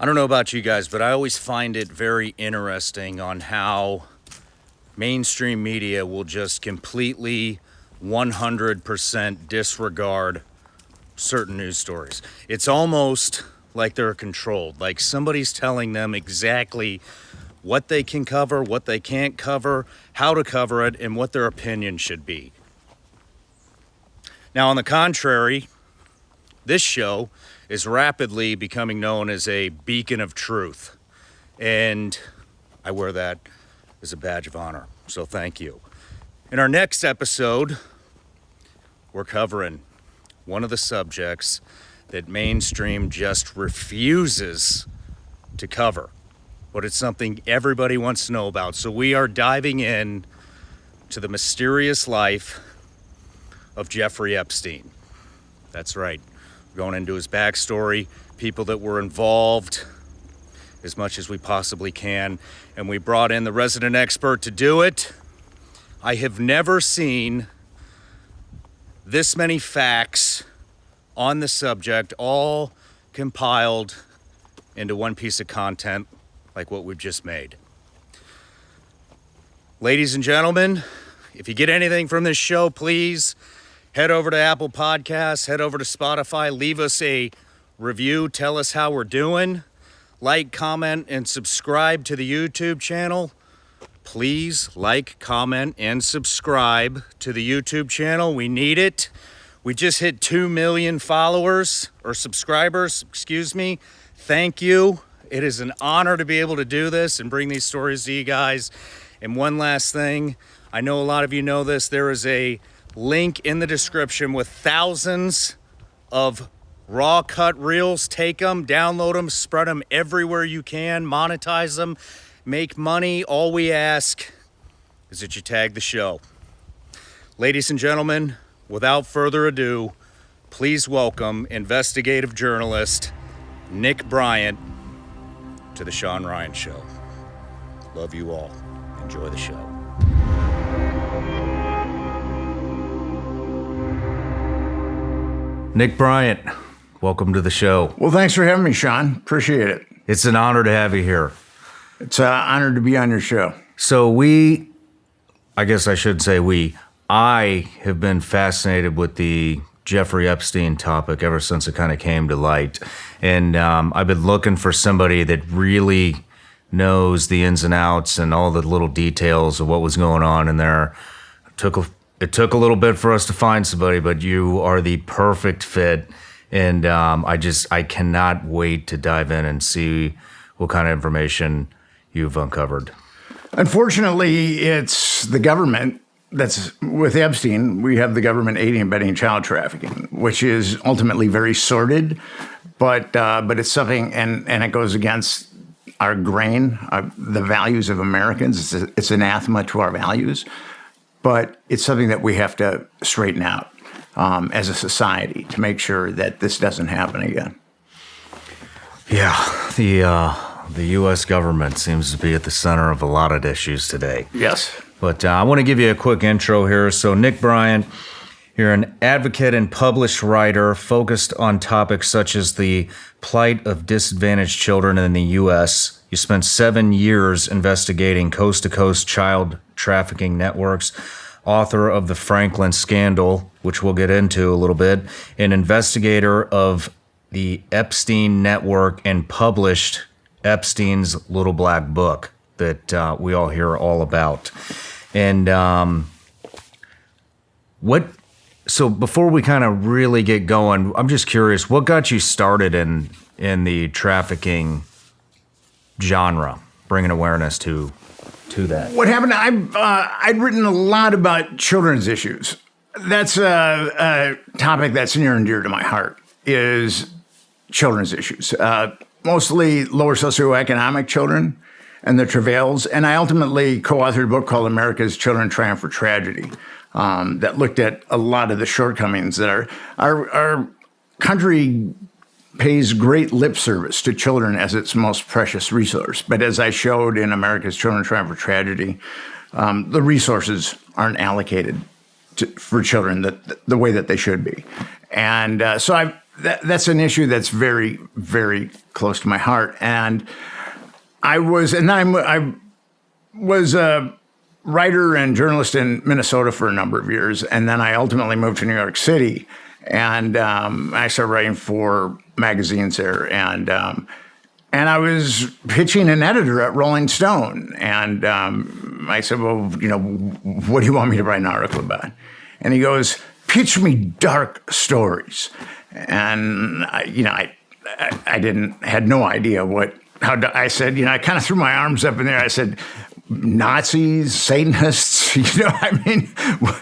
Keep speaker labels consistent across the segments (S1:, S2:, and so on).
S1: I don't know about you guys, but I always find it very interesting on how mainstream media will just completely 100% disregard certain news stories. It's almost like they're controlled, like somebody's telling them exactly what they can cover, what they can't cover, how to cover it, and what their opinion should be. Now, on the contrary, this show is rapidly becoming known as a beacon of truth. And I wear that as a badge of honor, so thank you. In our next episode, we're covering one of the subjects that mainstream just refuses to cover. But it's something everybody wants to know about. So we are diving in to the mysterious life of Jeffrey Epstein. That's right. We're going into his backstory, people that were involved, as much as we possibly can. And we brought in the resident expert to do it. I have never seen this many facts on the subject, all compiled into one piece of content like what we've just made. Ladies and gentlemen, if you get anything from this show, please head over to Apple Podcasts, head over to Spotify, leave us a review, tell us how we're doing, like, comment, and subscribe to the YouTube channel. Please like, comment, and subscribe to the YouTube channel. We need it. We just hit 2 million followers, or subscribers, excuse me. Thank you. It is an honor to be able to do this and bring these stories to you guys. And one last thing, I know a lot of you know this, there is a link in the description with thousands of raw cut reels. Take them, download them, spread them everywhere you can, monetize them, make money. All we ask is that you tag the show. Ladies and gentlemen, without further ado, please welcome investigative journalist Nick Bryant to the Sean Ryan Show. Love you all. Enjoy the show. Nick Bryant, welcome to the show.
S2: Well, thanks for having me, Sean. Appreciate it.
S1: It's an honor to have you here.
S2: It's an honor to be on your show.
S1: So I have been fascinated with the Jeffrey Epstein topic ever since it kind of came to light. And I've been looking for somebody that really knows the ins and outs and all the little details of what was going on in there. It took a little bit for us to find somebody, but you are the perfect fit. And I cannot wait to dive in and see what kind of information you've uncovered.
S2: Unfortunately, it's the government that's with Epstein. We have the government aiding and abetting child trafficking, which is ultimately very sordid, but it's something, and it goes against our grain, the values of Americans. It's anathema to our values, but it's something that we have to straighten out as a society to make sure that this doesn't happen again.
S1: Yeah, the U.S. government seems to be at the center of a lot of issues today.
S2: Yes.
S1: But I want to give you a quick intro here. So Nick Bryant, you're an advocate and published writer focused on topics such as the plight of disadvantaged children in the U.S. You spent 7 years investigating coast-to-coast child trafficking networks, author of the Franklin Scandal, which we'll get into a little bit, an investigator of the Epstein Network, and published Epstein's Little Black Book that we all hear all about. And so before we kind of really get going, I'm just curious, what got you started in the trafficking genre, bringing awareness to that?
S2: What happened, I'd written a lot about children's issues. That's a topic that's near and dear to my heart, is children's issues. Mostly lower socioeconomic children and their travails. And I ultimately co-authored a book called America's Children Triumph for Tragedy that looked at a lot of the shortcomings that our country pays great lip service to children as its most precious resource. But as I showed in America's Children Triumph for Tragedy, the resources aren't allocated for children the way that they should be. And so that's an issue that's very, very close to my heart. And I was a writer and journalist in Minnesota for a number of years, and then I ultimately moved to New York City, and I started writing for magazines there, and I was pitching an editor at Rolling Stone, and I said, well, what do you want me to write an article about? And he goes, pitch me dark stories. And I had no idea I said, I kind of threw my arms up in there. I said, Nazis, Satanists,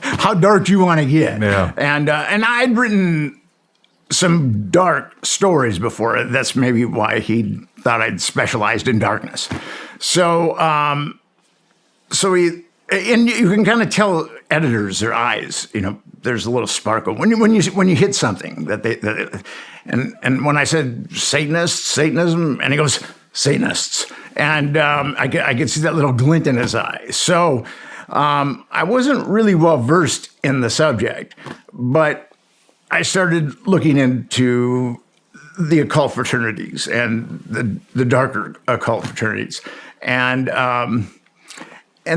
S2: how dark do you want to get?
S3: Yeah.
S2: And I'd written some dark stories before. That's maybe why he thought I'd specialized in darkness. So you can kind of tell editors, their eyes, there's a little sparkle when you hit something and when I said Satanism, and he goes, Satanists. And I could see that little glint in his eye. So I wasn't really well versed in the subject, but I started looking into the occult fraternities and the darker occult fraternities. And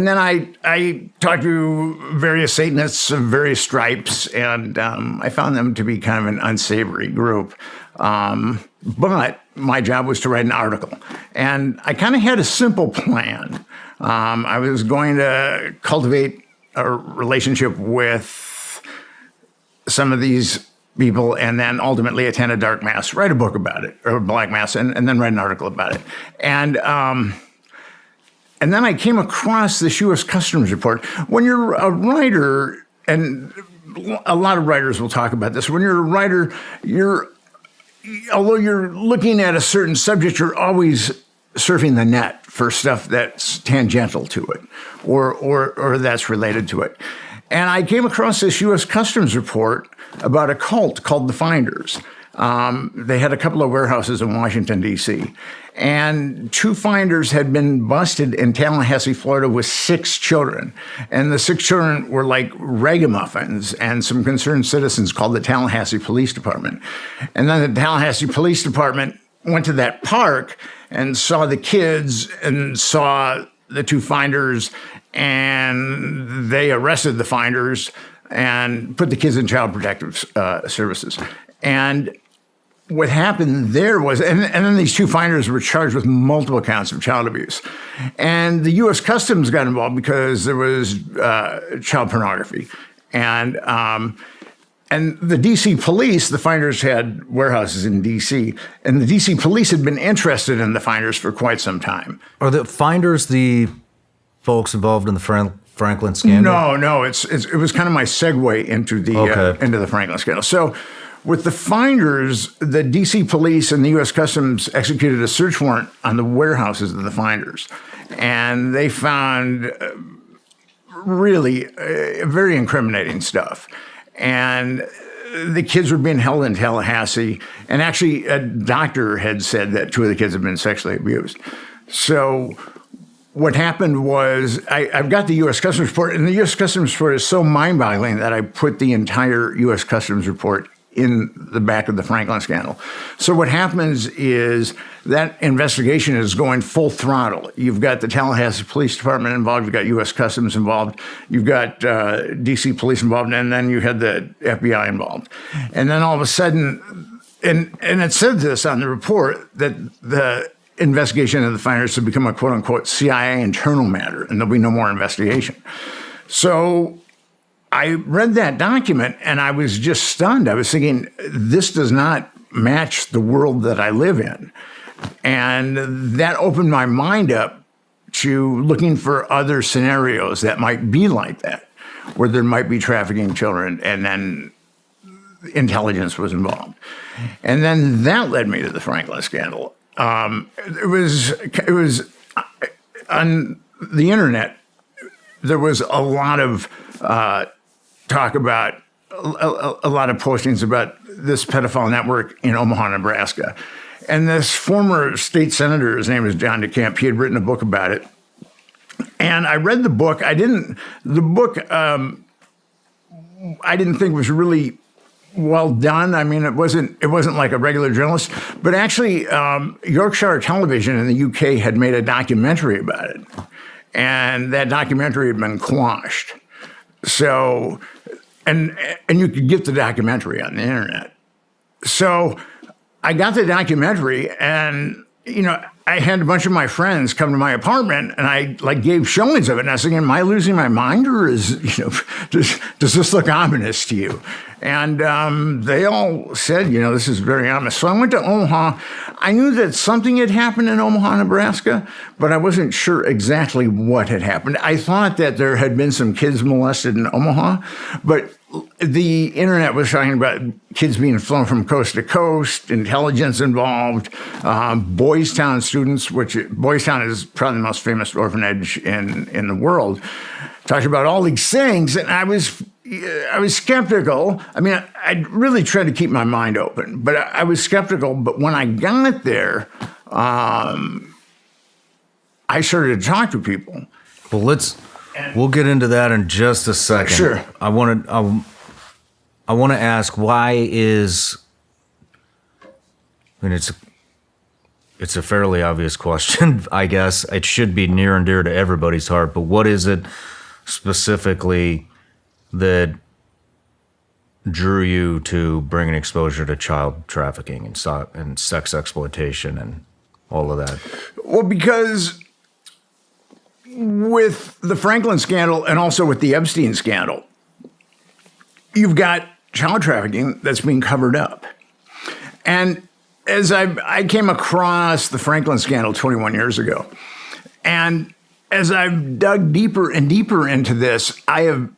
S2: then I talked to various Satanists of various stripes, and I found them to be kind of an unsavory group. But my job was to write an article. And I kind of had a simple plan. I was going to cultivate a relationship with some of these people and then ultimately attend a dark mass, write a book about it, or a black mass, and then write an article about it. And then I came across this U.S. Customs report. When you're a writer, and a lot of writers will talk about this, when you're a writer, although you're looking at a certain subject, you're always surfing the net for stuff that's tangential to it or that's related to it. And I came across this U.S. Customs report about a cult called the Finders. They had a couple of warehouses in Washington, D.C., and 2 finders had been busted in Tallahassee, Florida, with 6 children. And the 6 children were like ragamuffins, and some concerned citizens called the Tallahassee Police Department. And then the Tallahassee Police Department went to that park and saw the kids and saw the 2 finders, and they arrested the finders and put the kids in child protective services. And what happened there was, and then these 2 finders were charged with multiple counts of child abuse. And the U.S. Customs got involved because there was child pornography. And the D.C. police, the finders had warehouses in D.C., and the D.C. police had been interested in the finders for quite some time.
S3: Are the finders the folks involved in the Franklin scandal?
S2: No. It was kind of my segue into the Franklin scandal. So, with the finders, the D.C. police and the U.S. Customs executed a search warrant on the warehouses of the finders. And they found really very incriminating stuff. And the kids were being held in Tallahassee. And actually, a doctor had said that 2 of the kids had been sexually abused. So what happened was I've got the U.S. Customs report, and the U.S. Customs report is so mind-boggling that I put the entire U.S. Customs report in the back of the Franklin scandal. So what happens is that investigation is going full throttle. You've got the Tallahassee Police Department involved, you've got U.S. Customs involved, you've got D.C. police involved, and then you had the FBI involved. And then all of a sudden, and it said this on the report, that the investigation of the finders had become a quote-unquote CIA internal matter, and there'll be no more investigation. So I read that document and I was just stunned. I was thinking, this does not match the world that I live in. And that opened my mind up to looking for other scenarios that might be like that, where there might be trafficking children and then intelligence was involved. And then that led me to the Franklin scandal. It was on the internet, there was a lot of talk about, a lot of postings about this pedophile network in Omaha, Nebraska. And this former state senator, his name is John DeCamp, he had written a book about it. And I read the book. I didn't think was really well done. I mean, it wasn't like a regular journalist, but actually, Yorkshire Television in the UK had made a documentary about it, and that documentary had been quashed. So, and you could get the documentary on the internet. So, I got the documentary, and I had a bunch of my friends come to my apartment, and I gave showings of it. And I was thinking, am I losing my mind, or does this look ominous to you? And they all said, this is very ominous. So I went to Omaha. I knew that something had happened in Omaha, Nebraska, but I wasn't sure exactly what had happened. I thought that there had been some kids molested in Omaha, but the internet was talking about kids being flown from coast to coast, intelligence involved, Boys Town students, which Boys Town is probably the most famous orphanage in the world, talked about all these things, and I was skeptical. I mean, I really tried to keep my mind open, but I was skeptical. But when I got there, I started to talk to people.
S3: Well, we'll get into that in just a second.
S2: Sure.
S3: I want to ask, why is, I mean, it's a fairly obvious question, I guess. It should be near and dear to everybody's heart, but what is it specifically that drew you to bring an exposure to child trafficking and sex exploitation and all of that?
S2: Well, because with the Franklin scandal and also with the Epstein scandal, you've got child trafficking that's being covered up. And as I came across the Franklin scandal 21 years ago, and as I've dug deeper and deeper into this, I've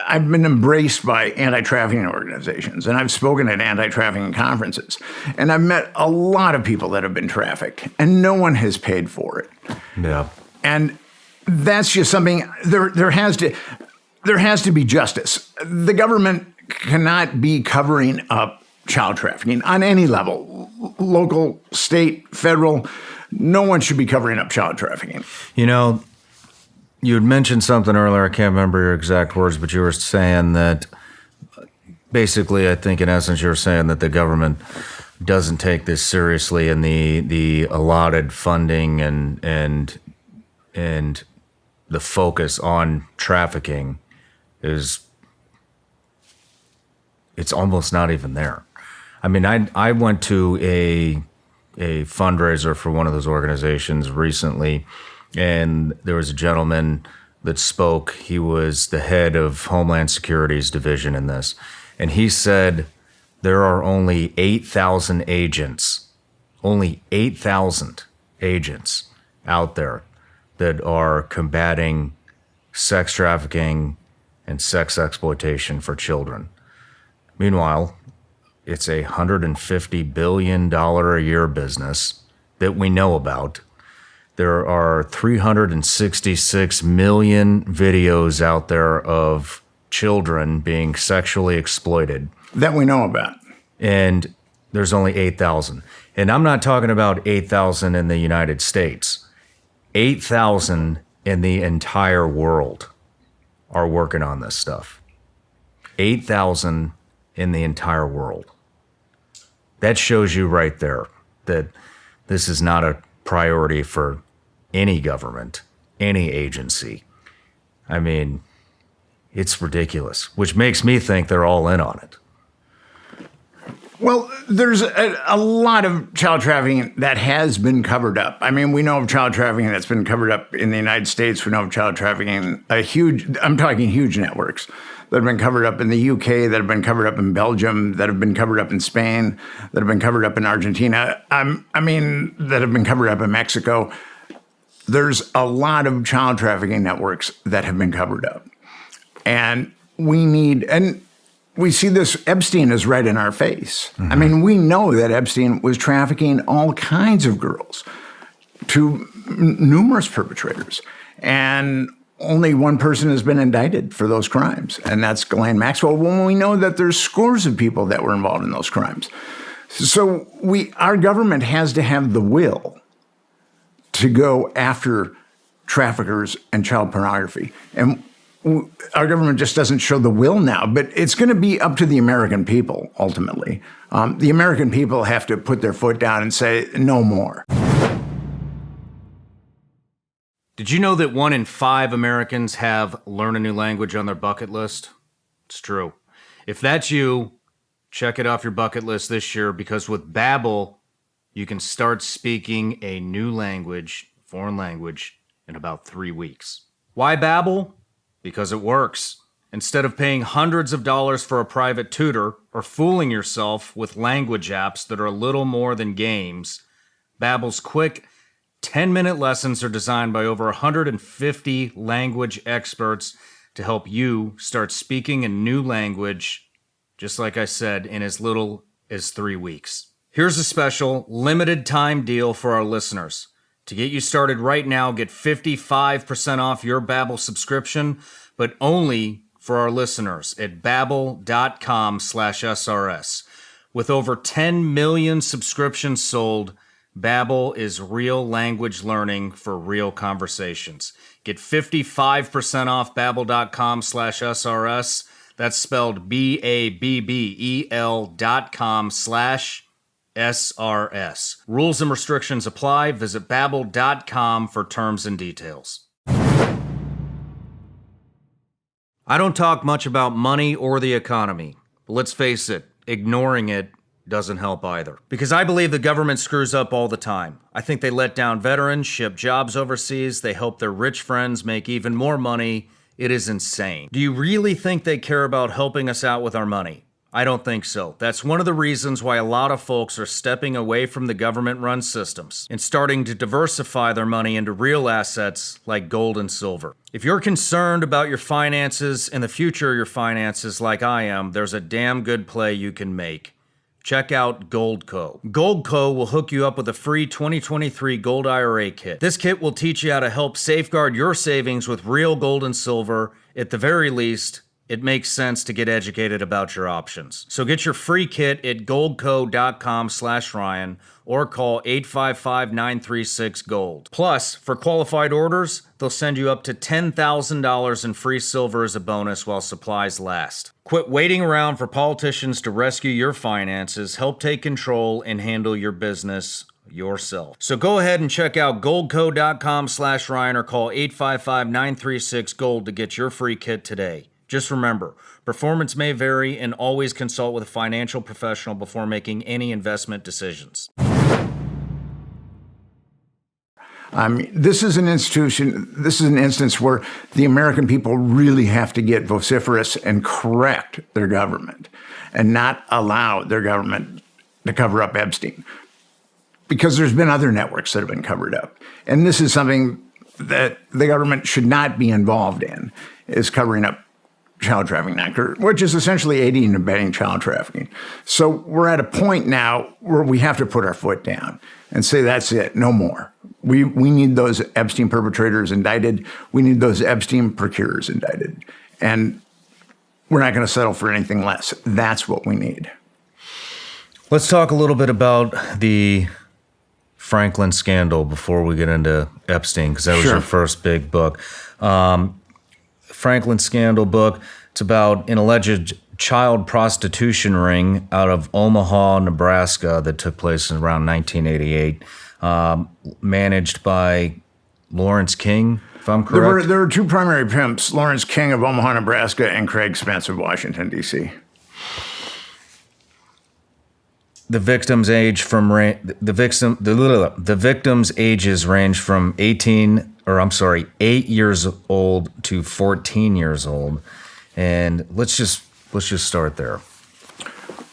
S2: been embraced by anti-trafficking organizations, and I've spoken at anti-trafficking conferences, and I've met a lot of people that have been trafficked, and no one has paid for it.
S3: Yeah.
S2: And that's just something, there has to be justice. The government cannot be covering up child trafficking on any level, local, state, federal. No one should be covering up child trafficking.
S3: You had mentioned something earlier, I can't remember your exact words, but you were saying that basically, I think in essence, you were saying that the government doesn't take this seriously, and the allotted funding and the focus on trafficking it's almost not even there. I mean, I went to a fundraiser for one of those organizations recently, and there was a gentleman that spoke. He was the head of Homeland Security's division in this, and he said there are only 8,000 agents, only 8,000 agents out there that are combating sex trafficking and sex exploitation for children. Meanwhile, it's a $150 billion a year business that we know about. There are 366 million videos out there of children being sexually exploited.
S2: That we know about.
S3: And there's only 8,000. And I'm not talking about 8,000 in the United States. 8,000 in the entire world are working on this stuff. 8,000 in the entire world. That shows you right there that this is not a priority for any government, any agency. I mean, it's ridiculous, which makes me think they're all in on it.
S2: Well, there's a lot of child trafficking that has been covered up. I mean, we know of child trafficking that's been covered up in the United States. We know of child trafficking, I'm talking huge networks that have been covered up in the UK, that have been covered up in Belgium, that have been covered up in Spain, that have been covered up in Argentina. That have been covered up in Mexico. There's a lot of child trafficking networks that have been covered up. And we see this, Epstein is right in our face. Mm-hmm. I mean, we know that Epstein was trafficking all kinds of girls to numerous perpetrators. And only one person has been indicted for those crimes, and that's Ghislaine Maxwell, when we know that there's scores of people that were involved in those crimes. So our government has to have the will to go after traffickers and child pornography. And our government just doesn't show the will now, but it's going to be up to the American people, ultimately. The American people have to put their foot down and say, no more.
S1: Did you know that 1 in 5 Americans have learn a new language on their bucket list? It's true. If that's you, check it off your bucket list this year, because with Babbel, you can start speaking a new language, foreign language, in about 3 weeks. Why Babbel? Because it works. Instead of paying hundreds of dollars for a private tutor or fooling yourself with language apps that are a little more than games, Babbel's quick 10-minute lessons are designed by over 150 language experts to help you start speaking a new language, just like I said, in as little as 3 weeks. Here's a special limited time deal for our listeners. To get you started right now, get 55% off your Babbel subscription, but only for our listeners at babbel.com/SRS. With over 10 million subscriptions sold, Babbel is real language learning for real conversations. Get 55% off babbel.com/SRS. That's spelled BABBEL.com/SRS. Rules and restrictions apply. Visit babbel.com for terms and details. I don't talk much about money or the economy, but let's face it, ignoring it doesn't help either. Because I believe the government screws up all the time. I think they let down veterans, ship jobs overseas, they help their rich friends make even more money. It is insane. Do you really think they care about helping us out with our money? I don't think so. That's one of the reasons why a lot of folks are stepping away from the government-run systems and starting to diversify their money into real assets like gold and silver. If you're concerned about your finances and the future of your finances like I am, there's a damn good play you can make. Check out Goldco. Goldco will hook you up with a free 2023 Gold IRA kit. This kit will teach you how to help safeguard your savings with real gold and silver. At the very least, it makes sense to get educated about your options. So get your free kit at goldco.com/Ryan or call 855-936-GOLD. Plus, for qualified orders, they'll send you up to $10,000 in free silver as a bonus while supplies last. Quit waiting around for politicians to rescue your finances. Help take control and handle your business yourself. So go ahead and check out goldco.com/Ryan or call 855-936-GOLD to get your free kit today. Just remember, performance may vary, and always consult with a financial professional before making any investment decisions.
S2: This is an instance where the American people really have to get vociferous and correct their government and not allow their government to cover up Epstein. Because there's been other networks that have been covered up. And this is something that the government should not be involved in, is covering up child trafficking, which is essentially aiding and abetting child trafficking. So we're at a point now where we have to put our foot down and say, that's it, no more. We need those Epstein perpetrators indicted. We need those Epstein procurers indicted. And we're not going to settle for anything less. That's what we need.
S3: Let's talk a little bit about the Franklin scandal before we get into Epstein, because that was your first big book. Franklin scandal book. It's about an alleged child prostitution ring out of Omaha, Nebraska that took place in around 1988, managed by Lawrence King, if I'm correct.
S2: There were two primary pimps, Lawrence King of Omaha, Nebraska, and Craig Spence of Washington, D.C.
S3: The victims' ages range from 8 years old to 14 years old, and let's just start there.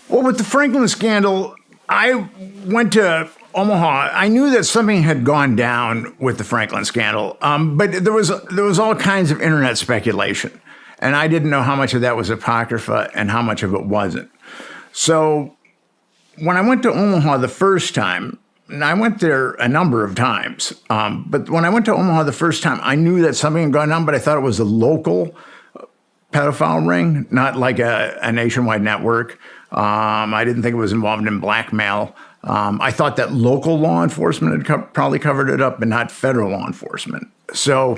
S2: Well, with the Franklin scandal, I went to Omaha. I knew that something had gone down with the Franklin scandal, but there was all kinds of internet speculation, and I didn't know how much of that was apocrypha and how much of it wasn't. So when I went to Omaha the first time, and I went there a number of times, but when I went to Omaha the first time, I knew that something had gone down, but I thought it was a local pedophile ring, not like a nationwide network. I didn't think it was involved in blackmail. I thought that local law enforcement had probably covered it up, but not federal law enforcement. So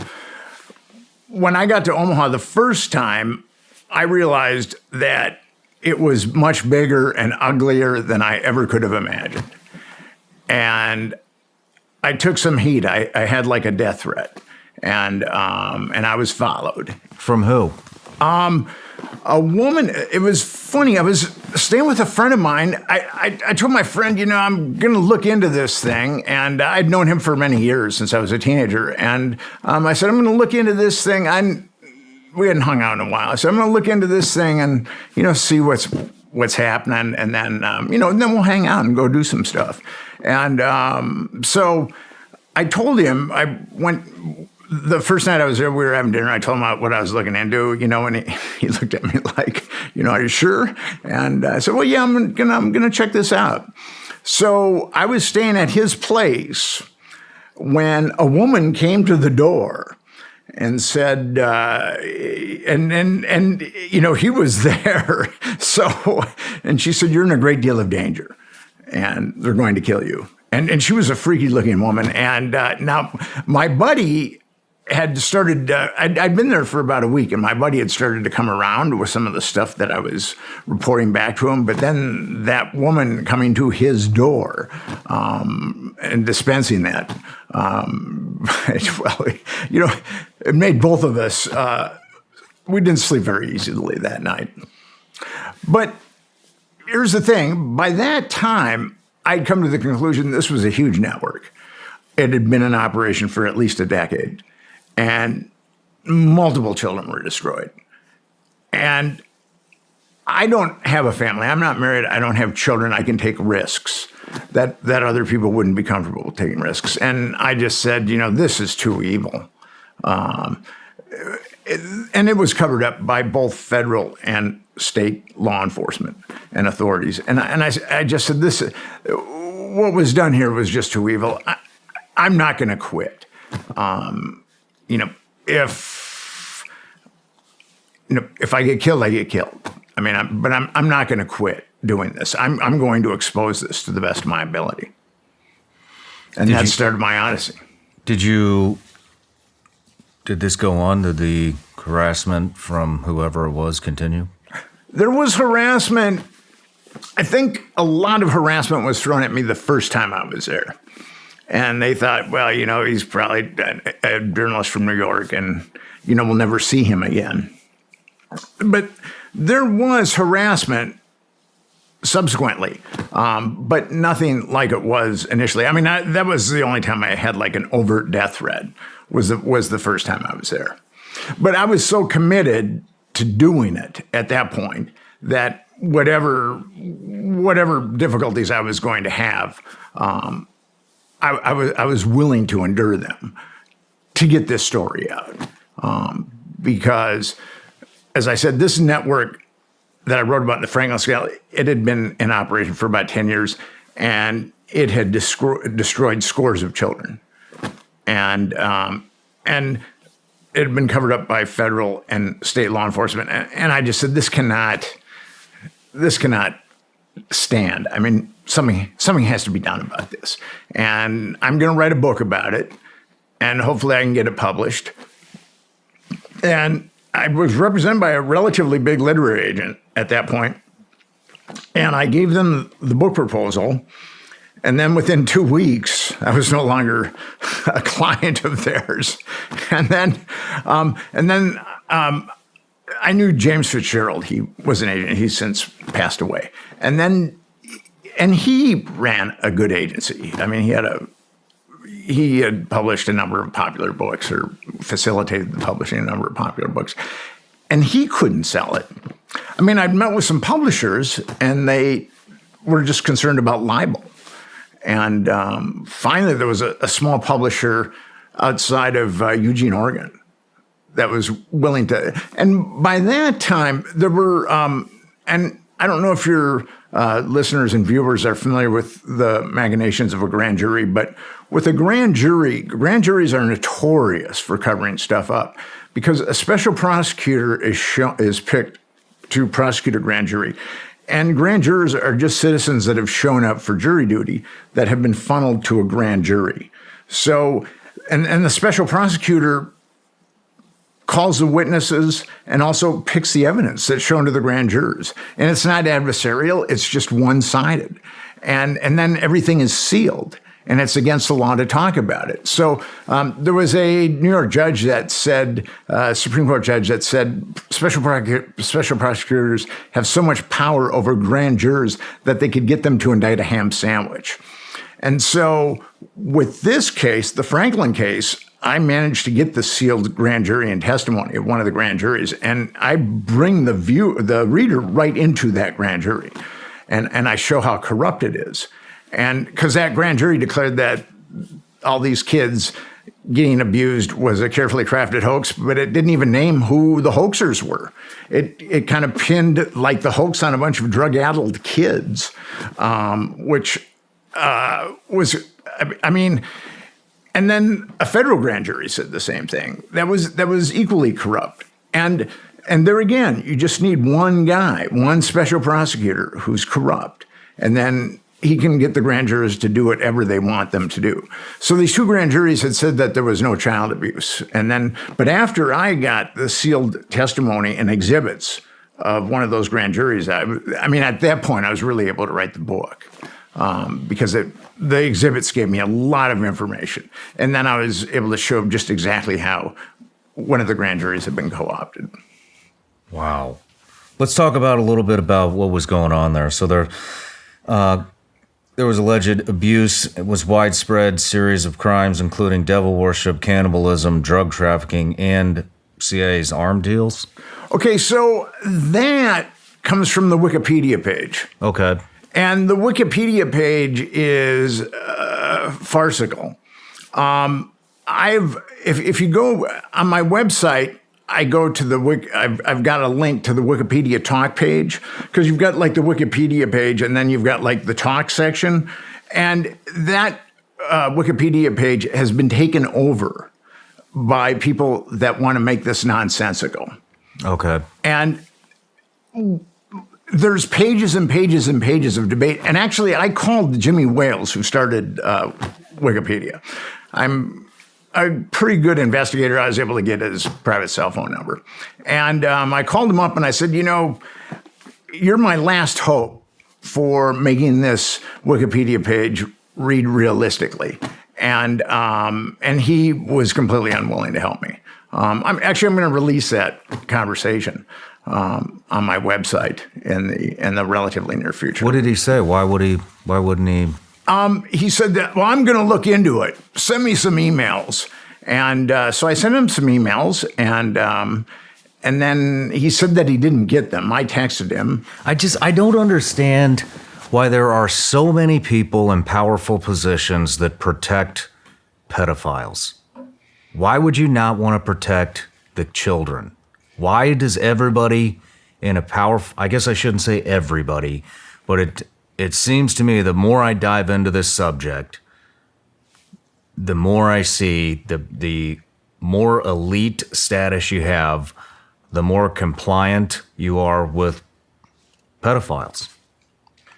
S2: when I got to Omaha the first time, I realized that it was much bigger and uglier than I ever could have imagined. And I took some heat. I had like a death threat, and I was followed.
S3: From who?
S2: A woman. It was funny. I was staying with a friend of mine. I told my friend, I'm going to look into this thing, and I'd known him for many years since I was a teenager. And I said, I'm going to look into this thing. We hadn't hung out in a while. I said, I'm going to look into this thing and see what's happening, and then and then we'll hang out and go do some stuff. And so I told him, I went. The first night I was there, we were having dinner. I told him what I was looking into, and he looked at me like, are you sure? And I said, well, yeah, I'm gonna check this out. So I was staying at his place when a woman came to the door and said, he was there. So, and she said, you're in a great deal of danger, and they're going to kill you. And she was a freaky looking woman. And now my buddy had started, I'd been there for about a week, and my buddy had started to come around with some of the stuff that I was reporting back to him. But then that woman coming to his door and dispensing that, it made both of us, we didn't sleep very easily that night. But here's the thing. By that time, I'd come to the conclusion this was a huge network. It had been in operation for at least a decade, and multiple children were destroyed. And I don't have a family. I'm not married. I don't have children. I can take risks that other people wouldn't be comfortable with taking risks. And I just said, this is too evil. And it was covered up by both federal and state law enforcement and authorities. And I just said, what was done here was just too evil. I'm not going to quit. If I get killed, I get killed. But I'm not going to quit doing this. I'm going to expose this to the best of my ability. And that started my odyssey.
S3: Did this go on? Did the harassment from whoever it was continue?
S2: There was harassment. I think a lot of harassment was thrown at me the first time I was there. And they thought, well, he's probably a journalist from New York, and, we'll never see him again. But there was harassment subsequently, but nothing like it was initially. That was the only time I had like an overt death threat, was the first time I was there. But I was so committed to doing it at that point that whatever difficulties I was going to have, I was willing to endure them to get this story out. Because, as I said, this network that I wrote about in the Franklin scale, it had been in operation for about 10 years, and it had destroyed scores of children. And it had been covered up by federal and state law enforcement. And I just said, this cannot stand. Something has to be done about this. And I'm going to write a book about it, and hopefully I can get it published. And I was represented by a relatively big literary agent at that point, and I gave them the book proposal. And then within 2 weeks, I was no longer a client of theirs. And then I knew James Fitzgerald. He was an agent. He's since passed away. And he ran a good agency. He had published a number of popular books, or facilitated the publishing of a number of popular books, and he couldn't sell it. I'd met with some publishers, and they were just concerned about libel. And finally, there was a small publisher outside of Eugene, Oregon, that was willing to. And by that time, there were, and I don't know if your listeners and viewers are familiar with the machinations of a grand jury, but with a grand juries are notorious for covering stuff up, because a special prosecutor is picked to prosecute a grand jury. And grand jurors are just citizens that have shown up for jury duty that have been funneled to a grand jury. So, and the special prosecutor calls the witnesses, and also picks the evidence that's shown to the grand jurors. And it's not adversarial, it's just one-sided. And then everything is sealed, and it's against the law to talk about it. So there was a New York judge that said, Supreme Court judge that said, special prosecutors have so much power over grand jurors that they could get them to indict a ham sandwich. And so with this case, the Franklin case, I managed to get the sealed grand jury and testimony of one of the grand juries, and I bring the reader right into that grand jury, and I show how corrupt it is. And because that grand jury declared that all these kids getting abused was a carefully crafted hoax, but it didn't even name who the hoaxers were. It kind of pinned like the hoax on a bunch of drug-addled kids, which was, I mean. And then a federal grand jury said the same thing. That was equally corrupt. And there again, you just need one guy, one special prosecutor who's corrupt, and then he can get the grand jurors to do whatever they want them to do. So these two grand juries had said that there was no child abuse. But after I got the sealed testimony and exhibits of one of those grand juries, I mean, at that point, I was really able to write the book. Because the exhibits gave me a lot of information. And then I was able to show just exactly how one of the grand juries had been co-opted.
S3: Wow. Let's talk about a little bit about what was going on there. So there was alleged abuse. It was widespread series of crimes, including devil worship, cannibalism, drug trafficking, and CIA's arms deals. Okay,
S2: so that comes from the Wikipedia page.
S3: Okay.
S2: And the Wikipedia page is farcical. If you go on my website, I go to I've got a link to the Wikipedia talk page, because you've got like the Wikipedia page and then you've got like the talk section. And that Wikipedia page has been taken over by people that want to make this nonsensical.
S3: Okay.
S2: And there's pages and pages and pages of debate. And actually, I called Jimmy Wales, who started Wikipedia. I'm a pretty good investigator. I was able to get his private cell phone number. And I called him up and I said, you're my last hope for making this Wikipedia page read realistically. And he was completely unwilling to help me. I'm going to release that conversation on my website in the relatively near future.
S3: What did he say? Why wouldn't he?
S2: He said that, well, I'm going to look into it. Send me some emails. And so I sent him some emails, and then he said that he didn't get them. I texted him.
S3: I don't understand why there are so many people in powerful positions that protect pedophiles. Why would you not want to protect the children? Why does everybody in a powerful, I guess I shouldn't say everybody, but it seems to me the more I dive into this subject, the more I see the more elite status you have, the more compliant you are with pedophiles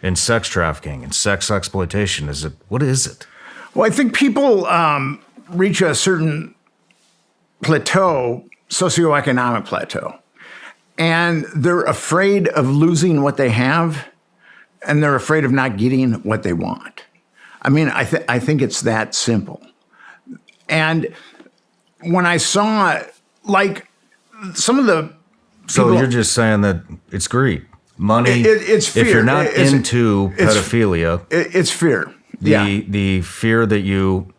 S3: and sex trafficking and sex exploitation. What is it?
S2: Well, I think people reach a certain plateau, socioeconomic plateau, and they're afraid of losing what they have, and they're afraid of not getting what they want. I mean, I think it's that simple. And when I saw, like, some of the
S3: So you're just saying that it's greed, money.
S2: It's fear.
S3: If you're not into pedophilia,
S2: it's fear.
S3: The fear that you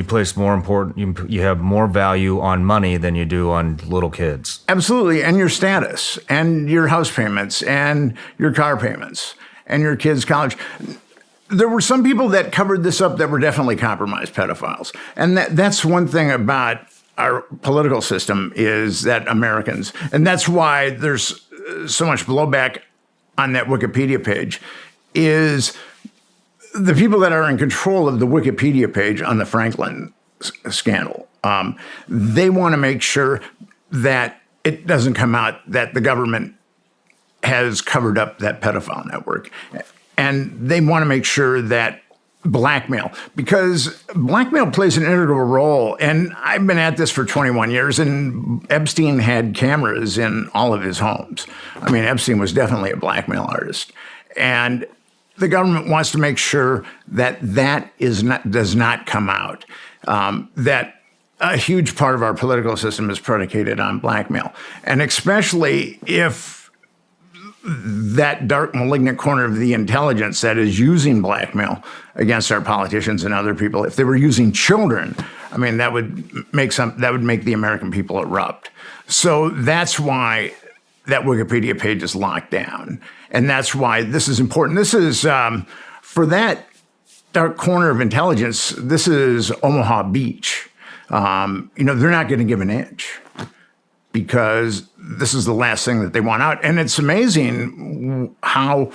S3: place more important. You have more value on money than you do on little kids.
S2: Absolutely, and your status, and your house payments, and your car payments, and your kids' college. There were some people that covered this up that were definitely compromised pedophiles, and that's one thing about our political system is that Americans, and that's why there's so much blowback on that Wikipedia page, is the people that are in control of the Wikipedia page on the Franklin scandal. They want to make sure that it doesn't come out that the government has covered up that pedophile network. And they want to make sure that blackmail, because blackmail plays an integral role. And I've been at this for 21 years, and Epstein had cameras in all of his homes. I mean, Epstein was definitely a blackmail artist. And the government wants to make sure that does not come out, that a huge part of our political system is predicated on blackmail. And especially if that dark, malignant corner of the intelligence that is using blackmail against our politicians and other people, if they were using children, I mean, that would make the American people erupt. So that's why that Wikipedia page is locked down. And that's why this is important. This is, for that dark corner of intelligence, this is Omaha Beach. They're not going to give an inch, because this is the last thing that they want out. And it's amazing how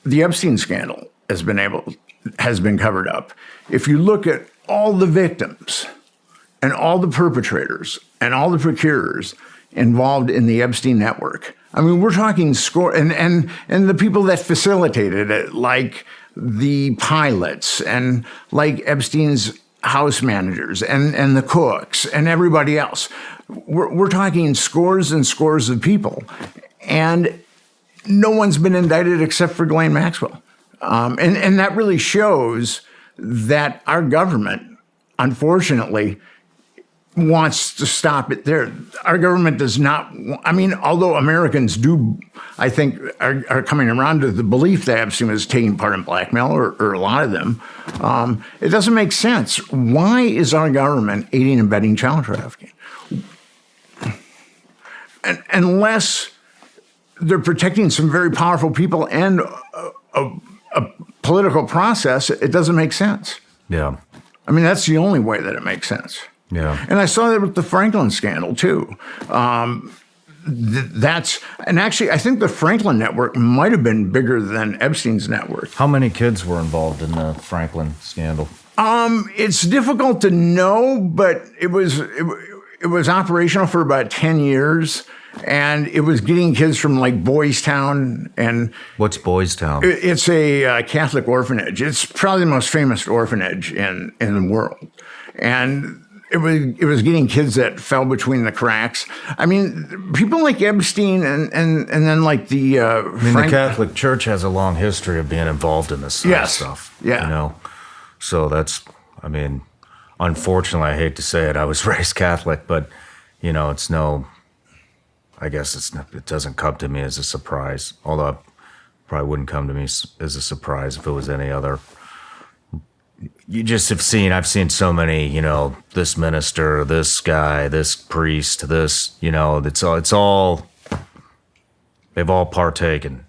S2: the Epstein scandal has been covered up. If you look at all the victims and all the perpetrators and all the procurers involved in the Epstein network, I mean, we're talking and the people that facilitated it, like the pilots and like Epstein's house managers and the cooks and everybody else. We're talking scores and scores of people, and no one's been indicted except for Ghislaine Maxwell. And that really shows that our government, unfortunately, wants to stop it there. Our government does not, I mean, although Americans do, I think, are coming around to the belief that Epstein was taking part in blackmail, or a lot of them, it doesn't make sense. Why is our government aiding and abetting child trafficking? Unless they're protecting some very powerful people and a political process, it doesn't make sense.
S3: Yeah.
S2: I mean, that's the only way that it makes sense.
S3: Yeah.
S2: And I saw that with the Franklin scandal, too. And actually, I think the Franklin network might have been bigger than Epstein's network.
S3: How many kids were involved in the Franklin scandal?
S2: It's difficult to know, but it was operational for about 10 years. And it was getting kids from like Boys Town. And
S3: what's Boys Town?
S2: It's a Catholic orphanage. It's probably the most famous orphanage in the world. And it was getting kids that fell between the cracks. I mean, people like Epstein and then like the
S3: the Catholic Church has a long history of being involved in this sort of stuff.
S2: Yeah.
S3: So that's, I mean, unfortunately, I hate to say it, I was raised Catholic, but it's no, I guess it doesn't come to me as a surprise. Although it probably wouldn't come to me as a surprise if it was any other. You just have seen, I've seen so many, this minister, this guy, this priest, this, it's all, they've all partaken,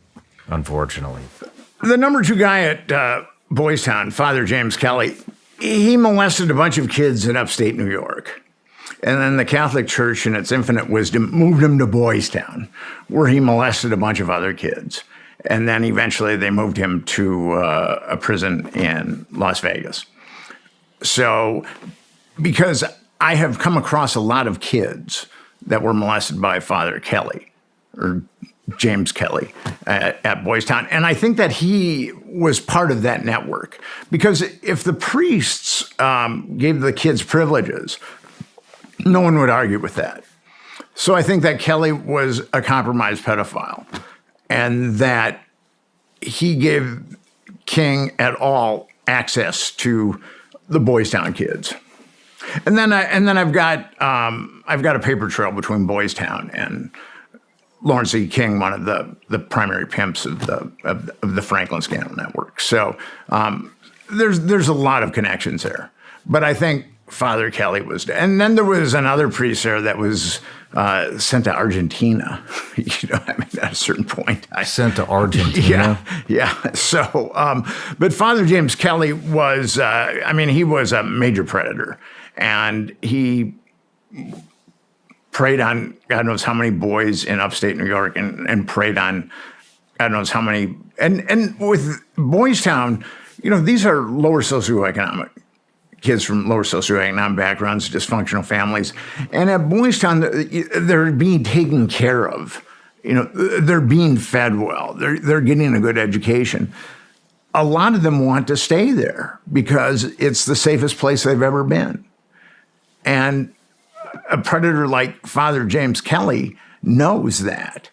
S3: unfortunately.
S2: The number 2 guy at Boys Town, Father James Kelly, he molested a bunch of kids in upstate New York. And then the Catholic Church, in its infinite wisdom, moved him to Boys Town, where he molested a bunch of other kids. And then eventually they moved him to a prison in Las Vegas. So, because I have come across a lot of kids that were molested by Father Kelly, or James Kelly, at Boys Town. And I think that he was part of that network. Because if the priests gave the kids privileges, no one would argue with that. So I think that Kelly was a compromised pedophile, and that he gave King et al. Access to the Boys Town kids. And then I've got a paper trail between Boys Town and Lawrence E. King, one of the primary pimps of the Franklin scandal network. So there's a lot of connections there. But I think Father Kelly was, and then there was another priest there that was sent to Argentina. At a certain point,
S3: sent to Argentina.
S2: Yeah. So, but Father James Kelly was, he was a major predator, and he preyed on God knows how many boys in upstate New York, and preyed on God knows how many, and with Boys Town, these are lower socioeconomic kids from lower socioeconomic backgrounds, dysfunctional families. And at Boys Town, they're being taken care of. They're being fed well. They're getting a good education. a lot of them want to stay there because it's the safest place they've ever been. And a predator like Father James Kelly knows that.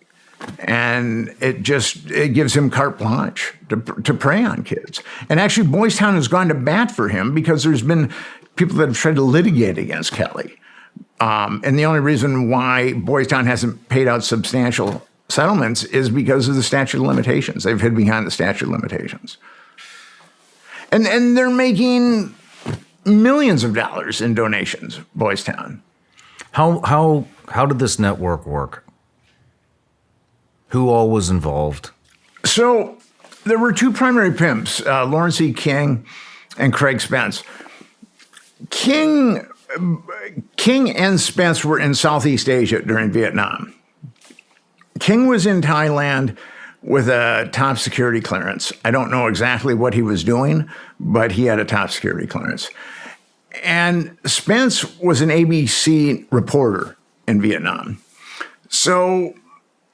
S2: And it gives him carte blanche to prey on kids. And actually, Boys Town has gone to bat for him because there's been people that have tried to litigate against Kelly. And the only reason why Boys Town hasn't paid out substantial settlements is because of the statute of limitations. They've hid behind the statute of limitations. And they're making millions of dollars in donations, Boys Town.
S3: How did this network work? Who all was involved?
S2: So there were two primary pimps, Lawrence E. King and Craig Spence. King and Spence were in Southeast Asia during Vietnam. King was in Thailand with a top security clearance. I don't know exactly what he was doing, but he had a top security clearance. And Spence was an ABC reporter in Vietnam. So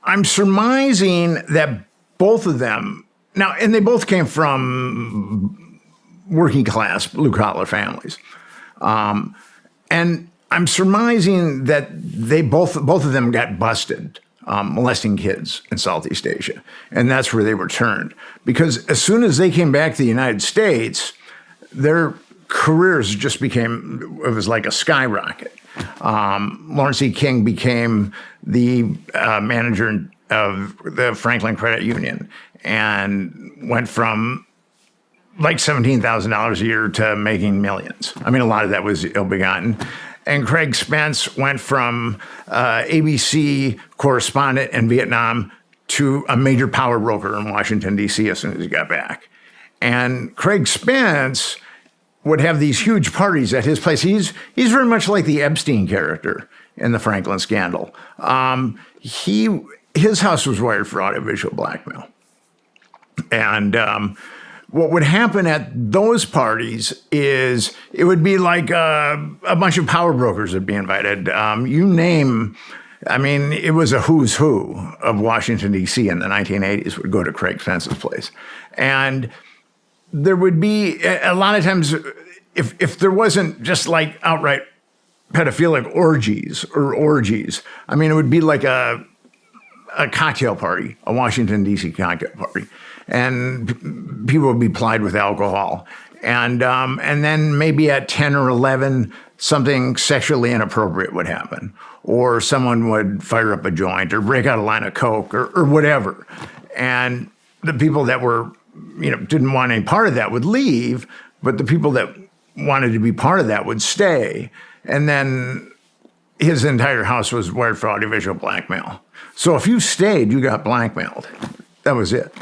S2: I'm surmising that both of them, now, and they both came from working class, blue collar families. And I'm surmising that they both of them got busted molesting kids in Southeast Asia. And that's where they were turned. Because as soon as they came back to the United States, their careers just became, it was like a skyrocket. Lawrence E. King became the manager of the Franklin Credit Union and went from like $17,000 a year to making millions. I mean, a lot of that was ill-begotten. And Craig Spence went from ABC correspondent in Vietnam to a major power broker in Washington, D.C. as soon as he got back. And Craig Spence would have these huge parties at his place. He's very much like the Epstein character in the Franklin scandal. His house was wired for audiovisual blackmail. And what would happen at those parties is it would be like a bunch of power brokers would be invited. You name, I mean, it was a who's who of Washington, D.C. in the 1980s would go to Craig Spence's place. And there would be, a lot of times, if there wasn't just like outright pedophilic orgies, I mean, it would be like a cocktail party, a Washington, D.C. cocktail party. And people would be plied with alcohol. And then maybe at 10 or 11, something sexually inappropriate would happen. Or someone would fire up a joint or break out a line of coke or whatever. And the people that were, didn't want any part of that would leave, but the people that wanted to be part of that would stay. And then his entire house was wired for audiovisual blackmail. So if you stayed, you got blackmailed. That was it.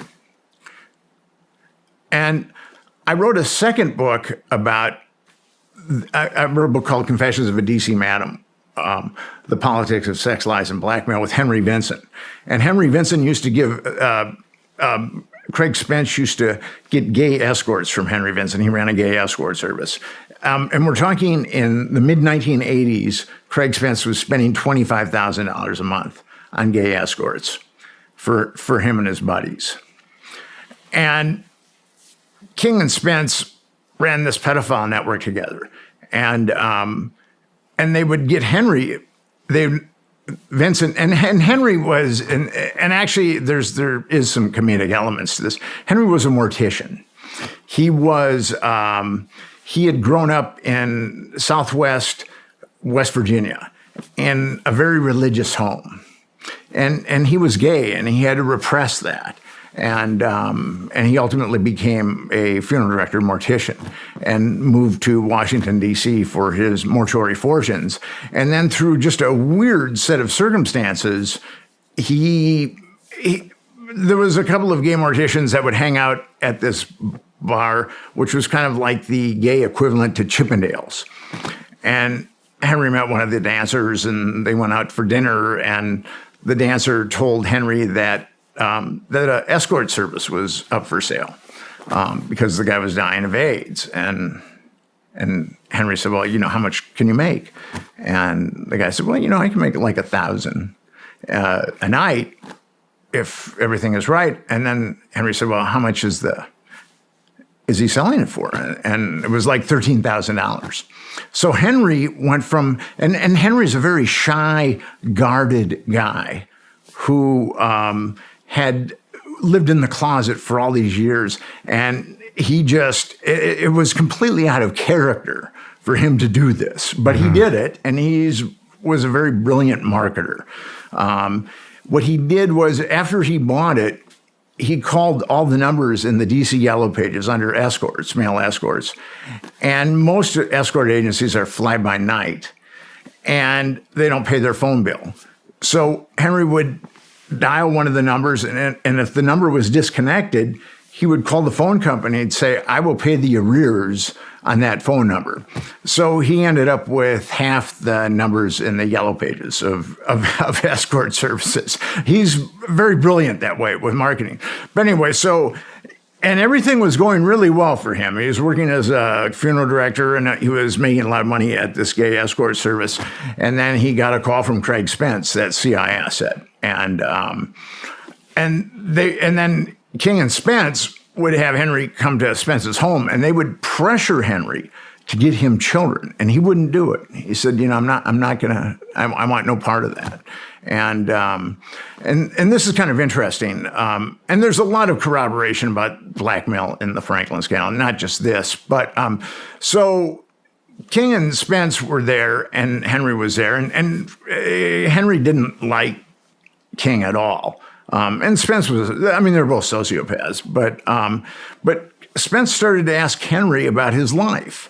S2: And I wrote a second book I wrote a book called Confessions of a D.C. Madam, The Politics of Sex, Lies, and Blackmail with Henry Vincent. And Henry Vincent used to give, Craig Spence used to get gay escorts from Henry Vincent. He ran a gay escort service. And we're talking in the mid-1980s, Craig Spence was spending $25,000 a month on gay escorts for him and his buddies. And King and Spence ran this pedophile network together, and they would get Henry. Vincent and Henry was, and actually there is some comedic elements to this. Henry was a mortician. He had grown up in Southwest West Virginia in a very religious home, and he was gay, and he had to repress that. And he ultimately became a funeral director, mortician, and moved to Washington, D.C. for his mortuary fortunes. And then through just a weird set of circumstances, there was a couple of gay morticians that would hang out at this bar, which was kind of like the gay equivalent to Chippendales. And Henry met one of the dancers, and they went out for dinner, and the dancer told Henry that an escort service was up for sale because the guy was dying of AIDS. And Henry said, well, how much can you make? And the guy said, well, I can make like $1,000 a night if everything is right. And then Henry said, well, how much is the is he selling it for? And it was like $13,000. So Henry went from, and Henry's a very shy, guarded guy who had lived in the closet for all these years. And he just, it was completely out of character for him to do this. But he did it, and was a very brilliant marketer. What he did was, after he bought it, he called all the numbers in the DC Yellow Pages under escorts, male escorts. And most escort agencies are fly-by-night, and they don't pay their phone bill. So Henry would dial one of the numbers, and if the number was disconnected, he would call the phone company and say, I will pay the arrears on that phone number. So he ended up with half the numbers in the Yellow Pages of escort services. He's very brilliant that way with marketing. But anyway, and everything was going really well for him. He was working as a funeral director, and he was making a lot of money at this gay escort service. And then he got a call from Craig Spence, that CI asset. And then King and Spence would have Henry come to Spence's home, and they would pressure Henry to get him children, and he wouldn't do it. He said, I'm not gonna, I want no part of that. And this is kind of interesting. And there's a lot of corroboration about blackmail in the Franklin scandal, not just this, but so King and Spence were there, and Henry was there, and Henry didn't like King at all. And Spence was, they're both sociopaths, but Spence started to ask Henry about his life.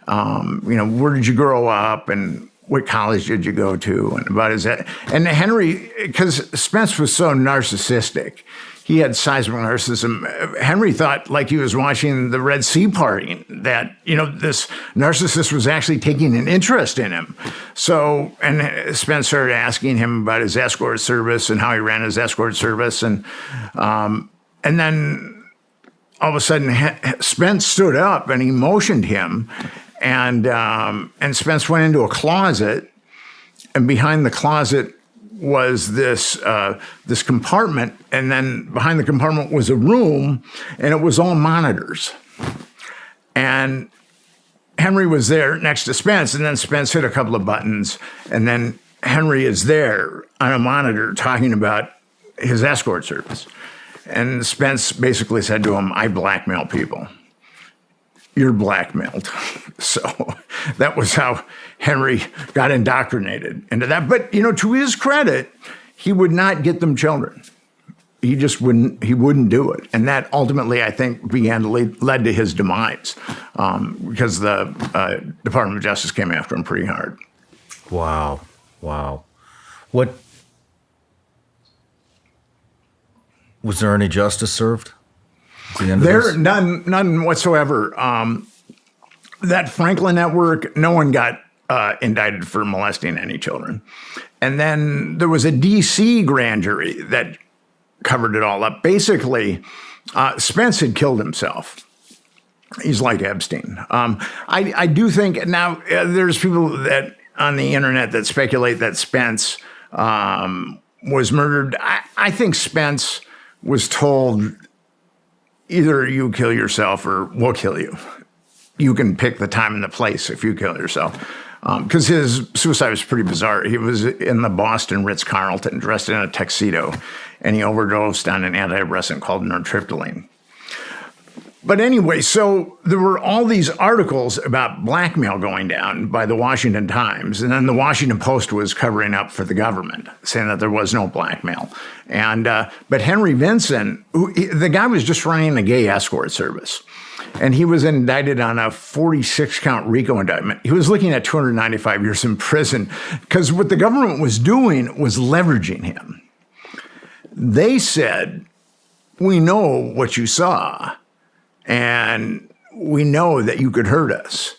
S2: Where did you grow up, and what college did you go to, and about and Henry, because Spence was so narcissistic, he had seismic narcissism. Henry thought, like he was watching the Red Sea parting, that, this narcissist was actually taking an interest in him. So, and Spence started asking him about his escort service and how he ran his escort service. And then all of a sudden, Spence stood up and he motioned him. And Spence went into a closet, and behind the closet was this compartment, and then behind the compartment was a room, and it was all monitors. And Henry was there next to Spence, and then Spence hit a couple of buttons, and then Henry is there on a monitor talking about his escort service. And Spence basically said to him, I blackmail people. You're blackmailed. So that was how Henry got indoctrinated into that. But, to his credit, he would not get them children. He just wouldn't do it. And that ultimately, I think, led to his demise, because the Department of Justice came after him pretty hard.
S3: Wow. What, was there any justice served? None whatsoever.
S2: That Franklin network, no one got indicted for molesting any children. And then there was a D.C. grand jury that covered it all up. Basically, Spence had killed himself. He's like Epstein. I do think now there's people that on the internet that speculate that Spence was murdered. I think Spence was told, either you kill yourself or we'll kill you. You can pick the time and the place if you kill yourself. Because his suicide was pretty bizarre. He was in the Boston Ritz-Carlton dressed in a tuxedo, and he overdosed on an antidepressant called nortriptyline. But anyway, so there were all these articles about blackmail going down by the Washington Times, and then the Washington Post was covering up for the government, saying that there was no blackmail. And but Henry Vinson, the guy was just running a gay escort service, and he was indicted on a 46-count RICO indictment. He was looking at 295 years in prison, because what the government was doing was leveraging him. They said, we know what you saw, and we know that you could hurt us.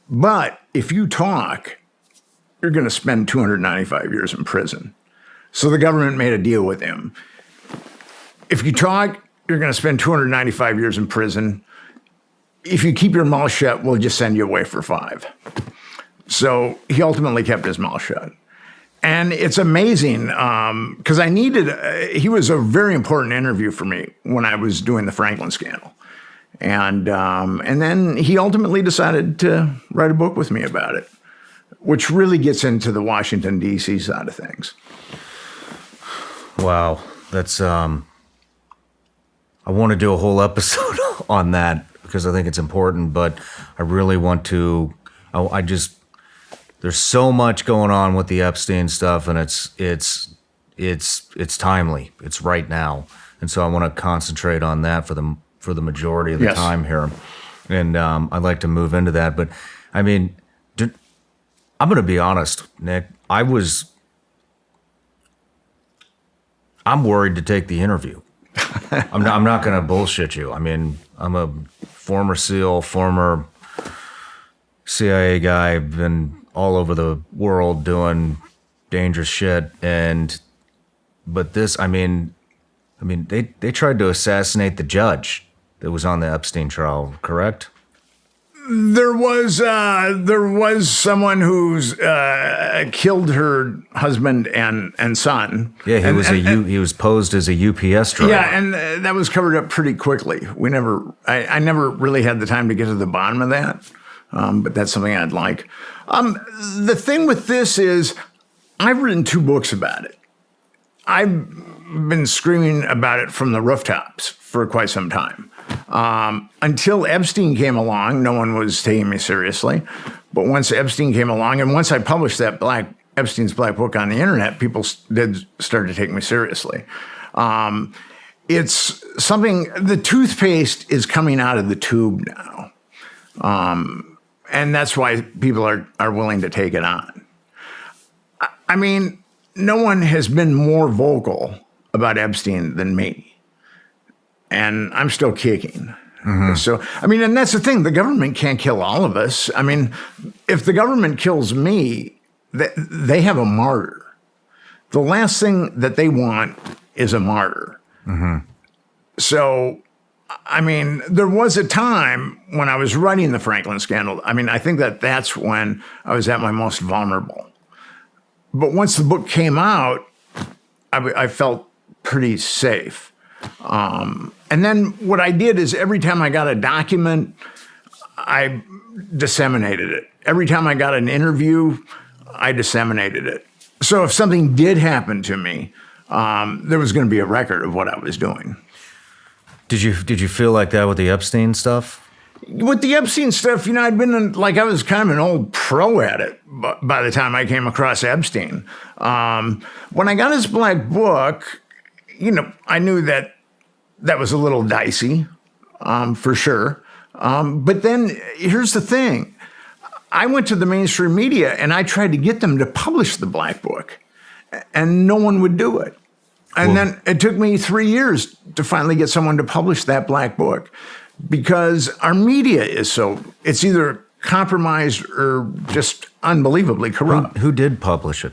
S2: But if you talk, you're going to spend 295 years in prison. So the government made a deal with him. If you talk, you're going to spend 295 years in prison. If you keep your mouth shut, we'll just send you away for 5. So he ultimately kept his mouth shut. And it's amazing, because he was a very important interview for me when I was doing the Franklin scandal. And then he ultimately decided to write a book with me about it, which really gets into the Washington, D.C. side of things.
S3: Wow. That's, I want to do a whole episode on that because I think it's important, but I really want to, there's so much going on with the Epstein stuff, and it's timely. It's right now. And so I want to concentrate on that for the majority of the time here. And I'd like to move into that. But I mean, I'm going to be honest, Nick. I'm worried to take the interview. I'm not going to bullshit you. I mean, I'm a former SEAL, former CIA guy, been all over the world doing dangerous shit. But this, I mean, they tried to assassinate the judge that was on the Epstein trial, correct?
S2: There was someone who's killed her husband and son.
S3: Yeah, he was posed as a UPS driver.
S2: Yeah, and that was covered up pretty quickly. I never really had the time to get to the bottom of that, but that's something I'd like. The thing with this is, I've written 2 books about it. I've been screaming about it from the rooftops for quite some time. Until Epstein came along, no one was taking me seriously. But once Epstein came along, and once I published that Epstein's Black Book on the internet, people did start to take me seriously. It's something, the toothpaste is coming out of the tube now. And that's why people are willing to take it on. I mean, no one has been more vocal about Epstein than me. And I'm still kicking. Mm-hmm. So, I mean, and that's the thing. The government can't kill all of us. I mean, if the government kills me, they have a martyr. The last thing that they want is a martyr. Mm-hmm. So, I mean, there was a time when I was writing the Franklin scandal. I mean, I think that's when I was at my most vulnerable. But once the book came out, I felt pretty safe. And then what I did is every time I got a document, I disseminated it. Every time I got an interview, I disseminated it. So if something did happen to me, there was going to be a record of what I was doing.
S3: Did you feel like that with the Epstein stuff?
S2: With the Epstein stuff, I'd been I was kind of an old pro at it by the time I came across Epstein. When I got his Black Book, I knew that was a little dicey, for sure. But then here's the thing. I went to the mainstream media and I tried to get them to publish the Black Book, and no one would do it. And then it took me 3 years to finally get someone to publish that Black Book, because our media is it's either compromised or just unbelievably corrupt.
S3: Who did publish it?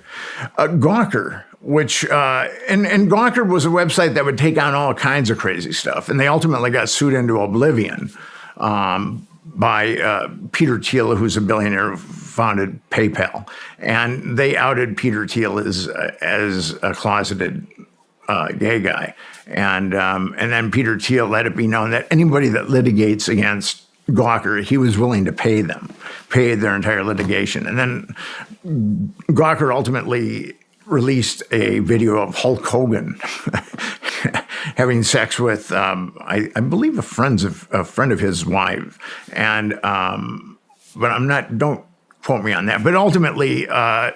S2: Gawker. Which and Gawker was a website that would take on all kinds of crazy stuff, and they ultimately got sued into oblivion by Peter Thiel, who's a billionaire who founded PayPal, and they outed Peter Thiel as a closeted gay guy, and then Peter Thiel let it be known that anybody that litigates against Gawker, he was willing to pay their entire litigation, and then Gawker ultimately released a video of Hulk Hogan having sex with, I believe, a friend of his wife, and but don't quote me on that. But ultimately, Hulk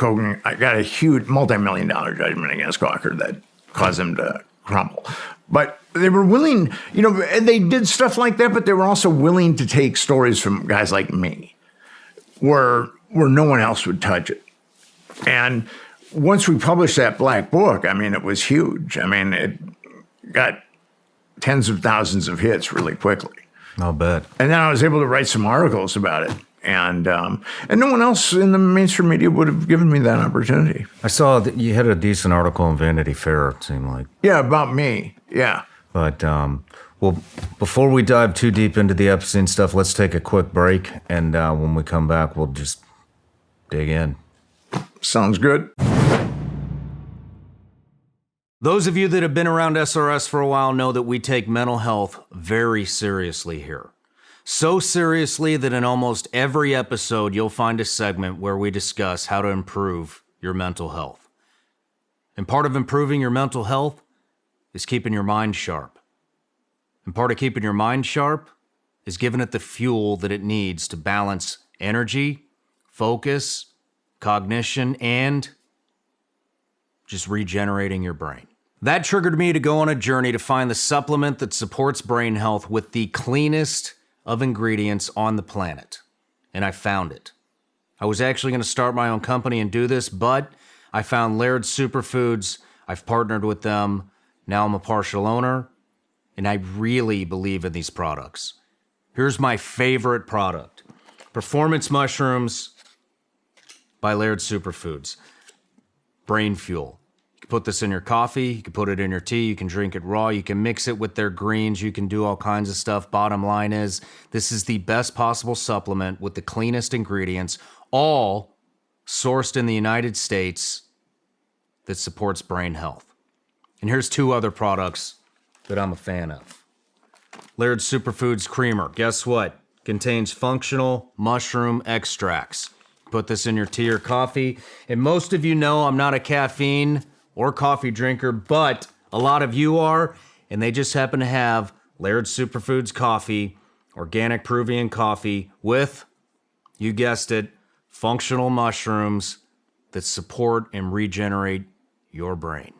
S2: Hogan got a huge multi-million-dollar judgment against Gawker that caused him to crumble. But they were willing, they did stuff like that, but they were also willing to take stories from guys like me, where no one else would touch it, and once we published that Black Book, I mean, it was huge. I mean, it got tens of thousands of hits really quickly.
S3: I'll bet.
S2: And then I was able to write some articles about it. And no one else in the mainstream media would have given me that opportunity.
S3: I saw that you had a decent article in Vanity Fair, it seemed like.
S2: Yeah, about me. Yeah.
S3: But, well, before we dive too deep into the Epstein stuff, let's take a quick break. And when we come back, we'll just dig in.
S2: Sounds good.
S3: Those of you that have been around SRS for a while know that we take mental health very seriously here. So seriously that in almost every episode, you'll find a segment where we discuss how to improve your mental health. And part of improving your mental health is keeping your mind sharp. And part of keeping your mind sharp is giving it the fuel that it needs to balance energy, focus, cognition, and just regenerating your brain. That triggered me to go on a journey to find the supplement that supports brain health with the cleanest of ingredients on the planet. And I found it. I was actually going to start my own company and do this, but I found Laird Superfoods. I've partnered with them. Now I'm a partial owner, and I really believe in these products. Here's my favorite product. Performance Mushrooms by Laird Superfoods. Brain Fuel. You can put this in your coffee, you can put it in your tea, you can drink it raw, you can mix it with their greens, you can do all kinds of stuff. Bottom line is, this is the best possible supplement with the cleanest ingredients, all sourced in the United States, that supports brain health. And here's two other products that I'm a fan of. Laird Superfoods Creamer. Guess what? Contains functional mushroom extracts. Put this in your tea or coffee. And most of you know I'm not a caffeine or coffee drinker, but a lot of you are, and they just happen to have Laird Superfoods coffee, organic Peruvian coffee with, you guessed it, functional mushrooms that support and regenerate your brain.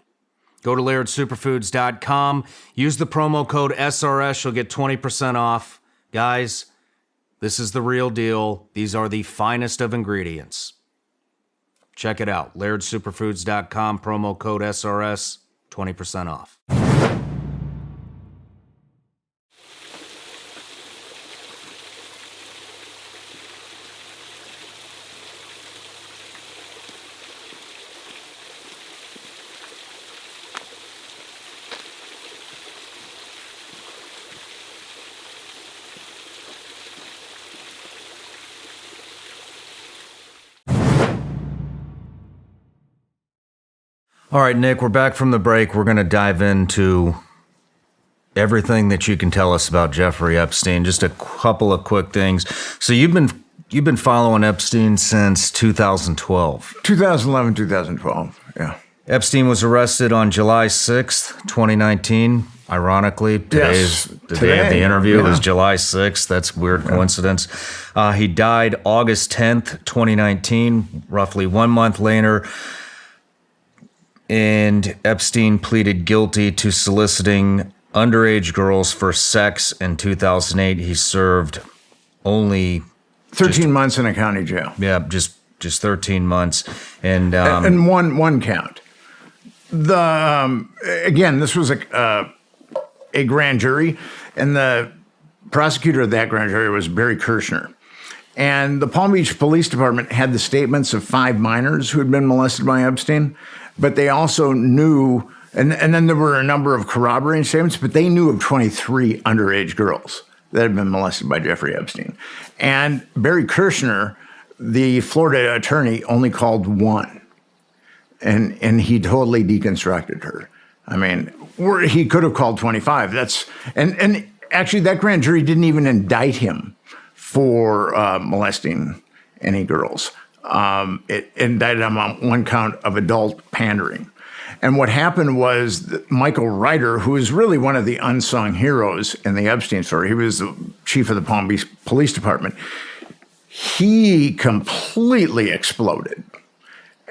S3: Go to lairdsuperfoods.com. Use the promo code SRS. You'll get 20% off. Guys, this is the real deal. These are the finest of ingredients. Check it out. lairdsuperfoods.com. Promo code SRS. 20% off. All right, Nick, we're back from the break. We're going to dive into everything that you can tell us about Jeffrey Epstein. Just a couple of quick things. So you've been following Epstein since 2012.
S2: 2011, 2012, yeah.
S3: Epstein was arrested on July 6th, 2019. Ironically, today is the day of the interview. It was July 6th. That's a weird coincidence. He died August 10th, 2019, roughly 1 month later. And Epstein pleaded guilty to soliciting underage girls for sex in 2008. He served only
S2: 13 months in a county jail.
S3: Yeah, just 13 months, and
S2: one count. Again, this was a grand jury, and the prosecutor of that grand jury was Barry Kirshner. And the Palm Beach Police Department had the statements of 5 minors who had been molested by Epstein. But they also knew, and then there were a number of corroborating statements, but they knew of 23 underage girls that had been molested by Jeffrey Epstein. And Barry Kirshner, the Florida attorney, only called 1. And he totally deconstructed her. I mean, he could have called 25. And actually that grand jury didn't even indict him for molesting any girls. It indicted him on 1 count of adult pandering. And what happened was that Michael Ryder, who is really one of the unsung heroes in the Epstein story, he was the chief of the Palm Beach Police Department, he completely exploded.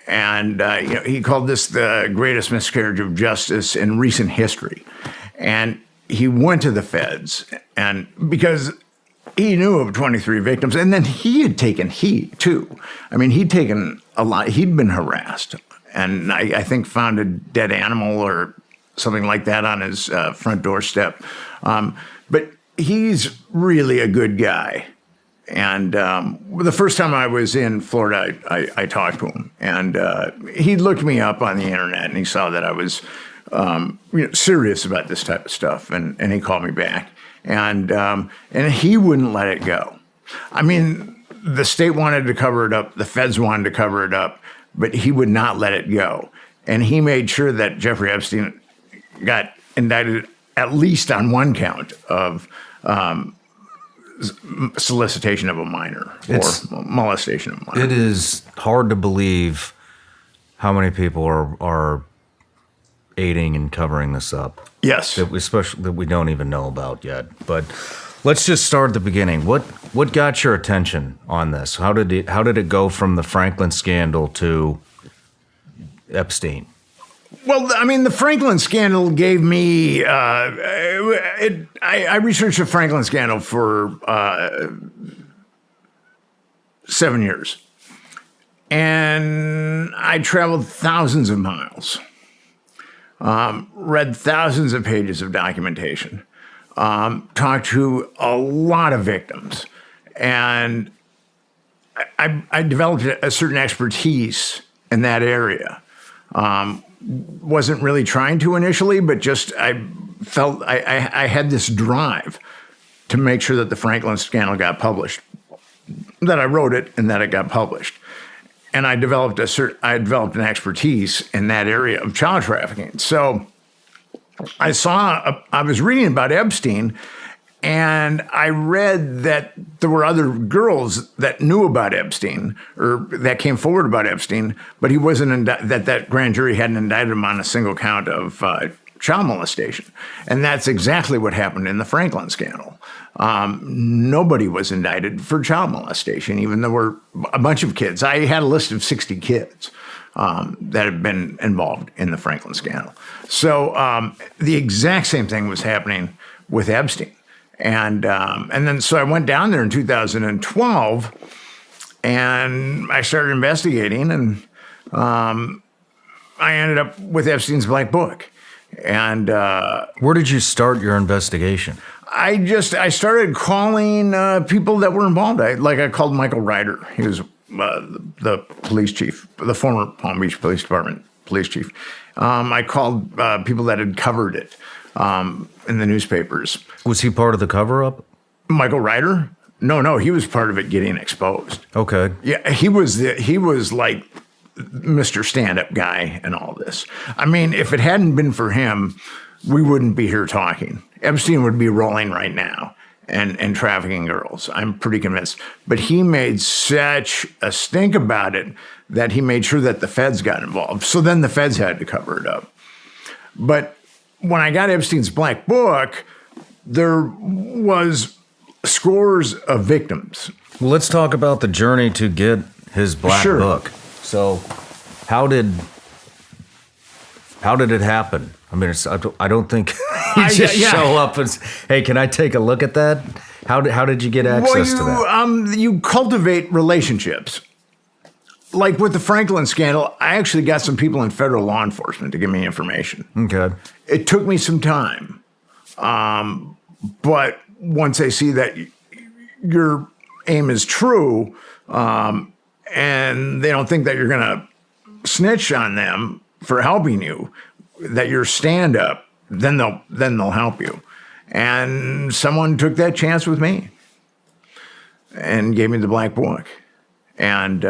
S2: And he called this the greatest miscarriage of justice in recent history. And he went to the feds, and because he knew of 23 victims, and then he had taken heat, too. I mean, he'd taken a lot. He'd been harassed, and I think found a dead animal or something like that on his front doorstep. But he's really a good guy. And the first time I was in Florida, I talked to him, and he looked me up on the internet, and he saw that I was serious about this type of stuff, and he called me back. And he wouldn't let it go. I mean, the state wanted to cover it up, the feds wanted to cover it up, but he would not let it go. and he made sure that Jeffrey Epstein got indicted at least on one count of solicitation of a minor or molestation of a minor.
S3: It is hard to believe how many people are aiding and covering this up.
S2: Yes.
S3: Especially that we don't even know about yet. But let's just start at the beginning. What got your attention on this? How did it go from the Franklin scandal to Epstein?
S2: Well, I mean, the Franklin scandal gave me. I researched the Franklin scandal for 7 years, and I traveled thousands of miles, read thousands of pages of documentation, talked to a lot of victims, and I developed a certain expertise in that area. Wasn't really trying to initially, but just I felt I had this drive to make sure that the Franklin scandal got published, that I wrote it and that it got published. And I developed an expertise in that area of child trafficking. So I was reading about Epstein, and I read that there were other girls that knew about Epstein or that came forward about Epstein, but he wasn't that grand jury hadn't indicted him on a single count of child molestation. And that's exactly what happened in the Franklin scandal. Nobody was indicted for child molestation, even though there were a bunch of kids. I had a list of 60 kids that had been involved in the Franklin scandal. So the exact same thing was happening with Epstein. And then so I went down there in 2012, and I started investigating, and I ended up with Epstein's Black Book. And
S3: where did you start your investigation?
S2: I started calling people that were involved. I called Michael Ryder. He was the police chief, the former Palm Beach Police Department police chief. I called people that had covered it in the newspapers.
S3: Was he part of the cover-up?
S2: Michael Ryder? No, he was part of it getting exposed.
S3: Okay.
S2: Yeah, he was like Mr. Stand-Up guy and all this. I mean, if it hadn't been for him, we wouldn't be here talking. Epstein would be rolling right now and trafficking girls. I'm pretty convinced. But he made such a stink about it that he made sure that the feds got involved. So then the feds had to cover it up. But when I got Epstein's Black Book, there was scores of victims.
S3: Well, let's talk about the journey to get his Black Book. So how did it happen? I mean, I don't think you just show up and say, hey, can I take a look at that? How did you get access to that?
S2: You cultivate relationships. Like with the Franklin scandal, I actually got some people in federal law enforcement to give me information.
S3: Okay.
S2: It took me some time. But once they see that your aim is true, and they don't think that you're going to snitch on them for helping you, that you're stand-up, then they'll help you. And someone took that chance with me and gave me the Black Book. And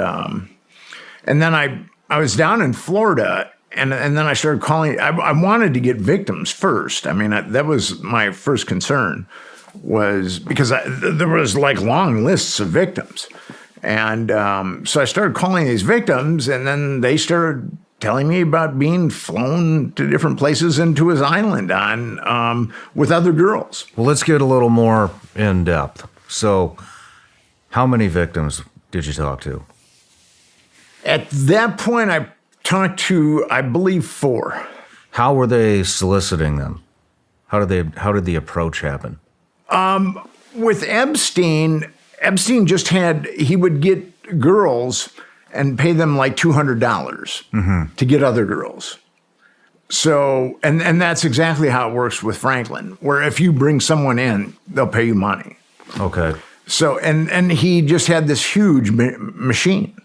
S2: then I was down in Florida, and then I started calling. I wanted to get victims first. I mean, that was my first concern, was because there was like long lists of victims. And so I started calling these victims, and then they started telling me about being flown to different places into his island with other girls.
S3: Well, let's get a little more in depth. So how many victims did you talk to?
S2: At that point, I talked to, I believe, 4.
S3: How were they soliciting them? How did the approach happen?
S2: With Epstein just he would get girls and pay them like $200 to get other girls. So, and that's exactly how it works with Franklin, where if you bring someone in, they'll pay you money.
S3: Okay.
S2: So, and he just had this huge machine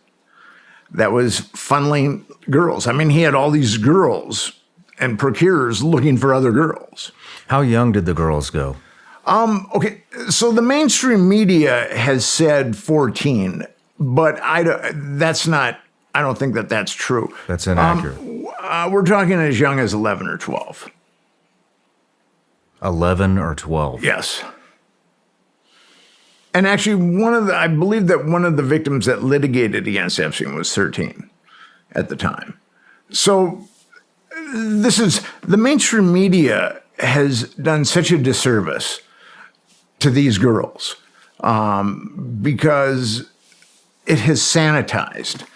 S2: that was funneling girls. I mean, he had all these girls and procurers looking for other girls.
S3: How young did the girls go?
S2: Okay, so the mainstream media has said 14, but I don't think that that's true.
S3: That's inaccurate.
S2: We're talking as young as 11 or 12.
S3: 11 or 12.
S2: Yes. And actually, I believe that one of the victims that litigated against Epstein was 13 at the time. So the mainstream media has done such a disservice to these girls because it has sanitized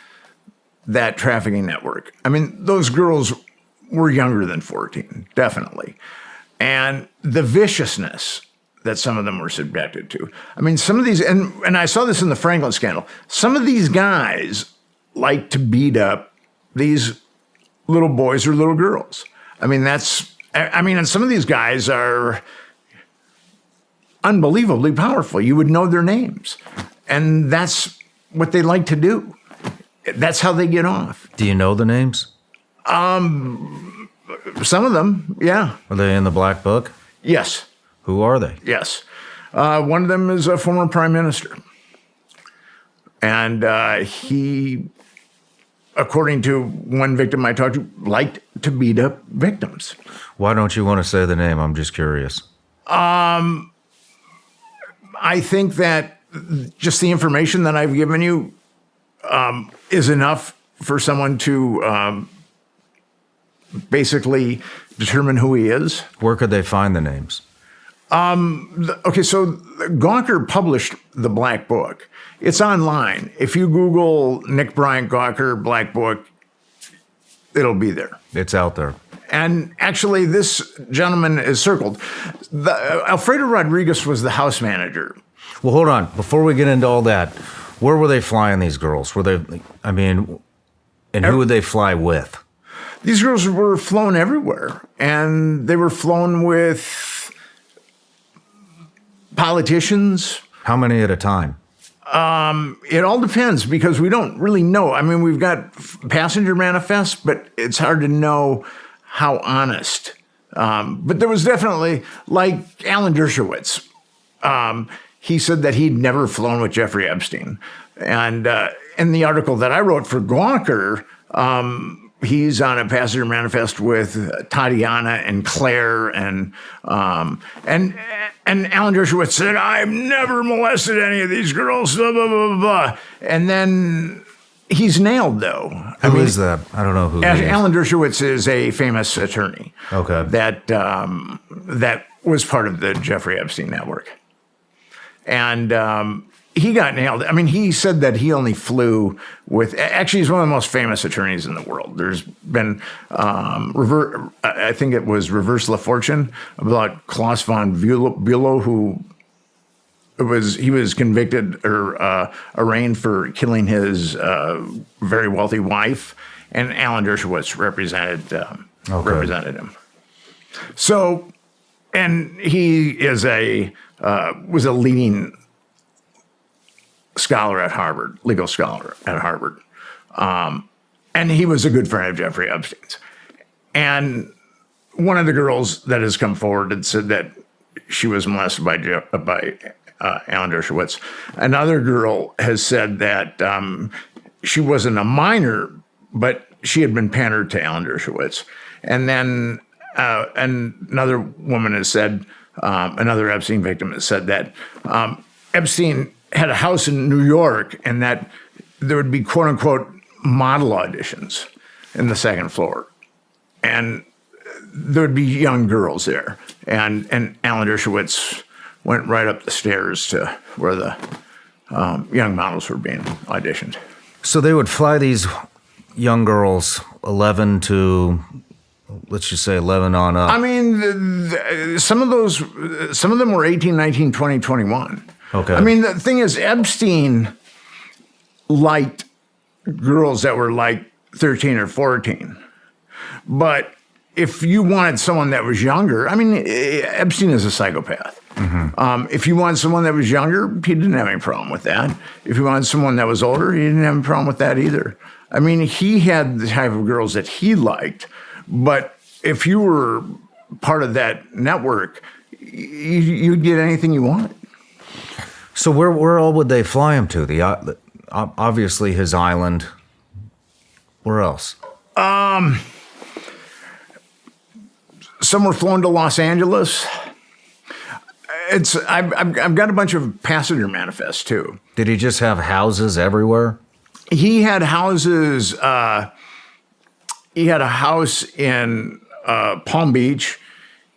S2: that trafficking network. I mean, those girls were younger than 14, definitely. And the viciousness that some of them were subjected to. I mean, some of these, and I saw this in the Franklin scandal, some of these guys like to beat up these little boys or little girls. I mean, and some of these guys are unbelievably powerful. You would know their names. And that's what they like to do. That's how they get off.
S3: Do you know the names?
S2: Some of them, yeah.
S3: Are they in the black book?
S2: Yes.
S3: Who are they?
S2: Yes. One of them is a former prime minister. And he, according to one victim I talked to, liked to beat up victims.
S3: Why don't you want to say the name? I'm just curious.
S2: I think that just the information that I've given you is enough for someone to basically determine who he is.
S3: Where could they find the names?
S2: Okay, so Gawker published the Black Book. It's online. If you Google Nick Bryant Gawker Black Book, it'll be there.
S3: It's out there.
S2: And actually, this gentleman is circled. Alfredo Rodriguez was the house manager.
S3: Well, hold on. Before we get into all that, where were they flying these girls? And who would they fly with?
S2: These girls were flown everywhere, and they were flown with politicians.
S3: How many at a time?
S2: It all depends because we don't really know. I mean, we've got passenger manifests, but it's hard to know how honest. But there was definitely, like Alan Dershowitz, he said that he'd never flown with Jeffrey Epstein. And in the article that I wrote for Gawker, he's on a passenger manifest with Tatiana and Claire and Alan Dershowitz said, "I've never molested any of these girls." Blah, blah, blah, blah. And then he's nailed, though.
S3: Who is that? I don't know who he is.
S2: Alan Dershowitz is a famous attorney.
S3: Okay.
S2: That was part of the Jeffrey Epstein network, and he got nailed. I mean, he said that he only flew with. Actually, he's one of the most famous attorneys in the world. There's been I think it was Reverse La Fortune about Klaus von Bülow, who he was convicted or arraigned for killing his very wealthy wife, and Alan Dershowitz represented him. So, and he is was a leading scholar at Harvard, legal scholar at Harvard. And he was a good friend of Jeffrey Epstein's. And one of the girls that has come forward and said that she was molested by Alan Dershowitz. Another girl has said that she wasn't a minor, but she had been pandered to Alan Dershowitz. And then another woman has said, another Epstein victim has said that Epstein had a house in New York and that there would be quote unquote model auditions in the second floor. And there would be young girls there. And Alan Dershowitz went right up the stairs to where the young models were being auditioned.
S3: So they would fly these young girls, 11 to, let's just say 11 on up.
S2: I mean, some of them were 18, 19, 20, 21.
S3: Okay.
S2: I mean, the thing is, Epstein liked girls that were like 13 or 14. But if you wanted someone that was younger, I mean, Epstein is a psychopath. Mm-hmm. If you wanted someone that was younger, he didn't have any problem with that. If you wanted someone that was older, he didn't have a problem with that either. I mean, he had the type of girls that he liked. But if you were part of that network, you'd get anything you wanted.
S3: So where all would they fly him to? Obviously his island. Where else?
S2: Some were flown to Los Angeles. I've got a bunch of passenger manifests too.
S3: Did he just have houses everywhere?
S2: He had houses. He had a house in Palm Beach.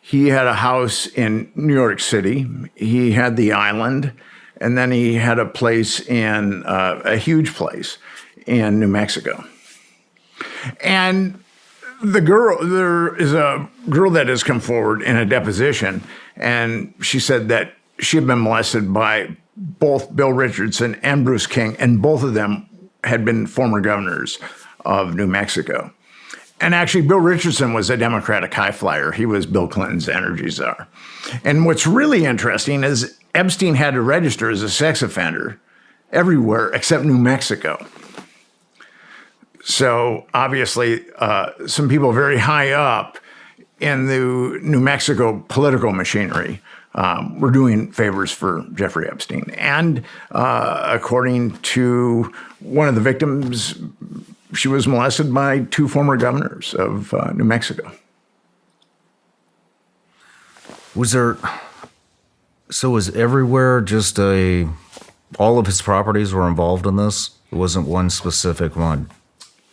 S2: He had a house in New York City. He had the island, and then he had a place in a huge place in New Mexico. And there is a girl that has come forward in a deposition, and she said that she had been molested by both Bill Richardson and Bruce King, and both of them had been former governors of New Mexico. And actually, Bill Richardson was a Democratic high flyer. He was Bill Clinton's energy czar. And what's really interesting is Epstein had to register as a sex offender everywhere except New Mexico. So obviously, some people very high up in the New Mexico political machinery were doing favors for Jeffrey Epstein. And according to one of the victims, she was molested by two former governors of New Mexico.
S3: Was everywhere just all of his properties were involved in this? It wasn't one specific one?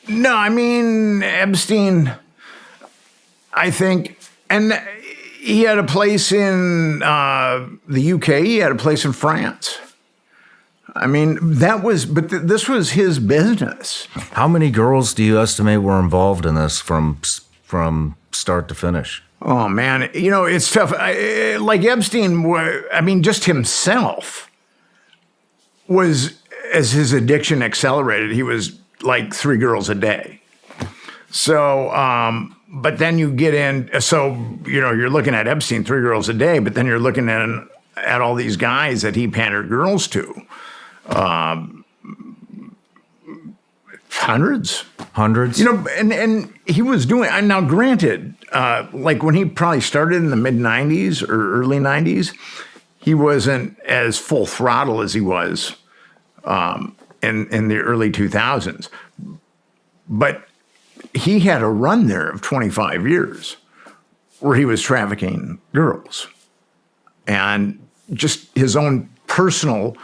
S2: No, I mean, Epstein, I think, and he had a place in the UK, he had a place in France. I mean, this was his business.
S3: How many girls do you estimate were involved in this from start to finish?
S2: Oh, man, it's tough. Like Epstein, just himself was, as his addiction accelerated, he was like 3 girls a day. So, but then you get in, you're looking at Epstein, 3 girls a day, but then you're looking at all these guys that he pandered girls to. Hundreds. And he was doing, now granted, like when he probably started in the mid 90s or early 90s, he wasn't as full throttle as he was, in the early 2000s. But he had a run there of 25 years where he was trafficking girls, and just his own personal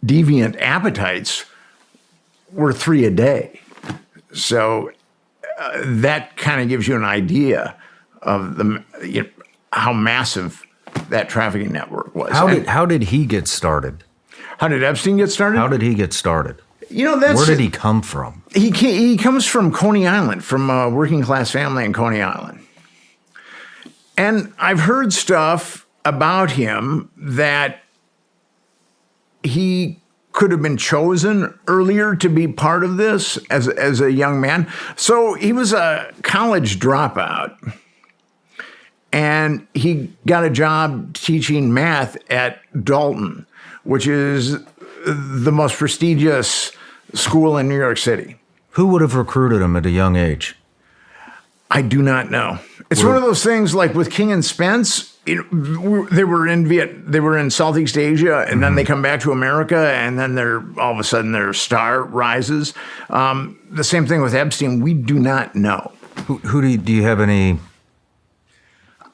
S2: deviant appetites were 3 a day. So that kind of gives you an idea of how massive that trafficking network was.
S3: How did he get started?
S2: How did Epstein get started?
S3: How did he get started?
S2: Where
S3: did he come from?
S2: He comes from Coney Island, from a working class family in Coney Island. And I've heard stuff about him that he could have been chosen earlier to be part of this as a young man. So he was a college dropout, and he got a job teaching math at Dalton, which is the most prestigious school in New York City.
S3: Who would have recruited him at a young age?
S2: I do not know. It's one of those things like with King and Spence. They were in Southeast Asia, and then they come back to America, and then all of a sudden their star rises. The same thing with Epstein. We do not know.
S3: Who do you have any?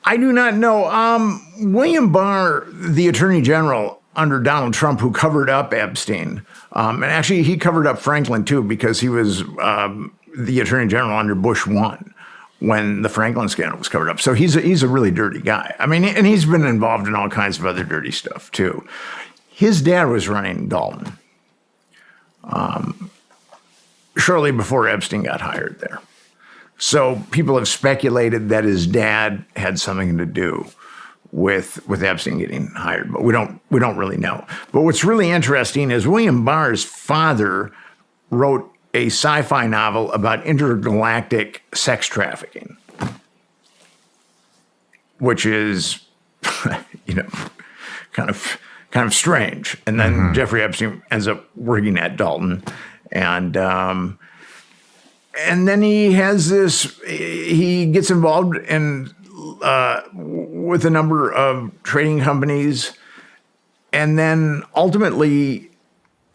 S2: I do not know. William Barr, the Attorney General under Donald Trump, who covered up Epstein, and actually he covered up Franklin too, because he was the Attorney General under Bush 1. When the Franklin scandal was covered up. So he's a really dirty guy. I mean, and he's been involved in all kinds of other dirty stuff too. His dad was running Dalton shortly before Epstein got hired there. So people have speculated that his dad had something to do with Epstein getting hired, but we don't really know. But what's really interesting is William Barr's father wrote a sci-fi novel about intergalactic sex trafficking, which is, kind of strange. And then Jeffrey Epstein ends up working at Dalton, and then he gets involved with a number of trading companies, and then ultimately.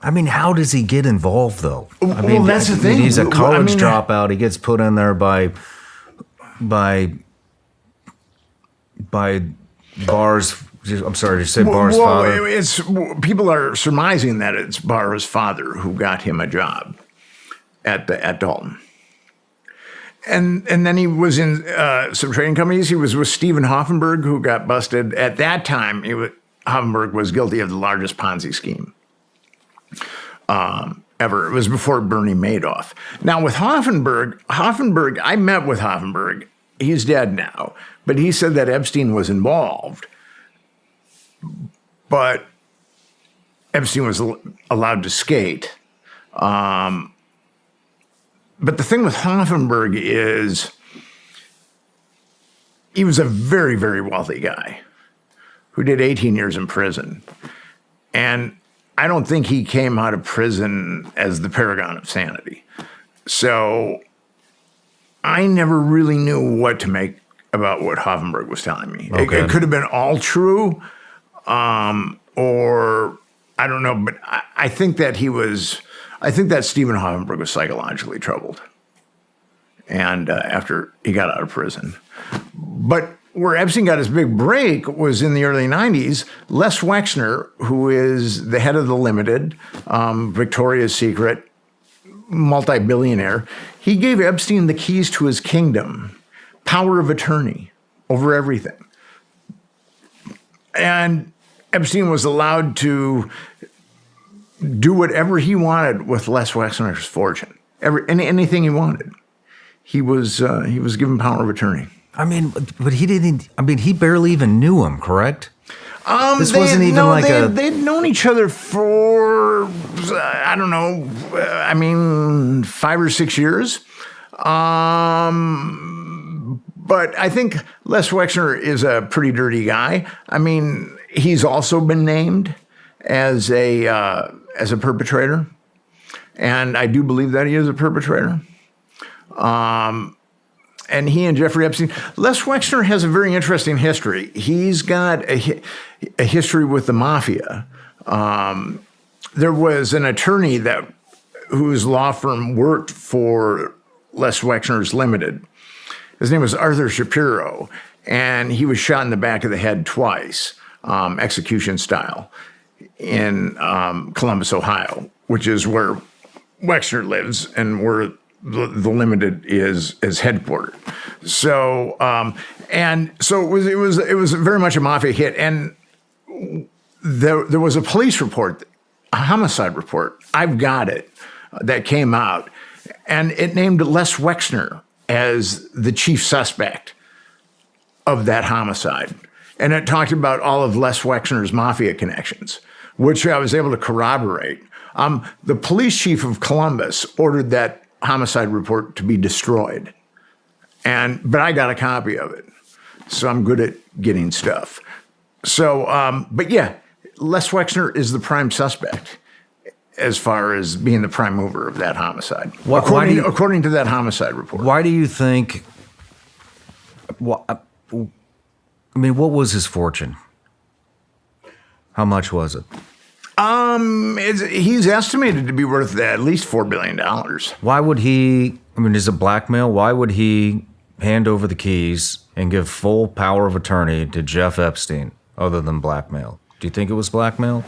S3: I mean, how does he get involved, though?
S2: Well, that's the thing.
S3: He's a college dropout. He gets put in there by Barr's. I'm sorry, did you say Barr's father?
S2: It's people are surmising that it's Barr's father who got him a job at Dalton. And then he was in some trading companies. He was with Stephen Hoffenberg, who got busted. At that time, Hoffenberg was guilty of the largest Ponzi scheme ever. It was before Bernie Madoff. Now, with Hoffenberg, I met with Hoffenberg. He's dead now. But he said that Epstein was involved. But Epstein was allowed to skate. But the thing with Hoffenberg is he was a very, very wealthy guy who did 18 years in prison. And I don't think he came out of prison as the paragon of sanity. So I never really knew what to make about what Hoffenberg was telling me.
S3: Okay.
S2: It could have been all true, or I don't know, but I think that Stephen Hoffenberg was psychologically troubled, and after he got out of prison. But where Epstein got his big break was in the early 90s. Les Wexner, who is the head of the Limited, Victoria's Secret, multi-billionaire, he gave Epstein the keys to his kingdom, power of attorney over everything. And Epstein was allowed to do whatever he wanted with Les Wexner's fortune. Anything he wanted. He was given power of attorney.
S3: I mean, but he didn't. I mean, he barely even knew him, correct? They'd
S2: known each other for I don't know. 5 or 6 years. But I think Les Wexner is a pretty dirty guy. I mean, he's also been named as a perpetrator, and I do believe that he is a perpetrator. And he and Jeffrey Epstein, Les Wexner has a very interesting history. He's got a history with the mafia. There was an attorney whose law firm worked for Les Wexner's Limited. His name was Arthur Shapiro, and he was shot in the back of the head twice, execution style, in Columbus, Ohio, which is where Wexner lives and where the Limited is headquartered. So it was very much a mafia hit, and there was a police report, a homicide report. I've got it, that came out, and it named Les Wexner as the chief suspect of that homicide. And it talked about all of Les Wexner's mafia connections, which I was able to corroborate. The police chief of Columbus ordered that homicide report to be destroyed. But I got a copy of it. So I'm good at getting stuff. So, but yeah, Les Wexner is the prime suspect as far as being the prime mover of that homicide, according to that homicide report.
S3: Why do you think? I mean, what was his fortune? How much was it?
S2: He's estimated to be worth at least $4 billion.
S3: Why would he? I mean, is it blackmail? Why would he hand over the keys and give full power of attorney to Jeff Epstein, other than blackmail? Do you think it was blackmail?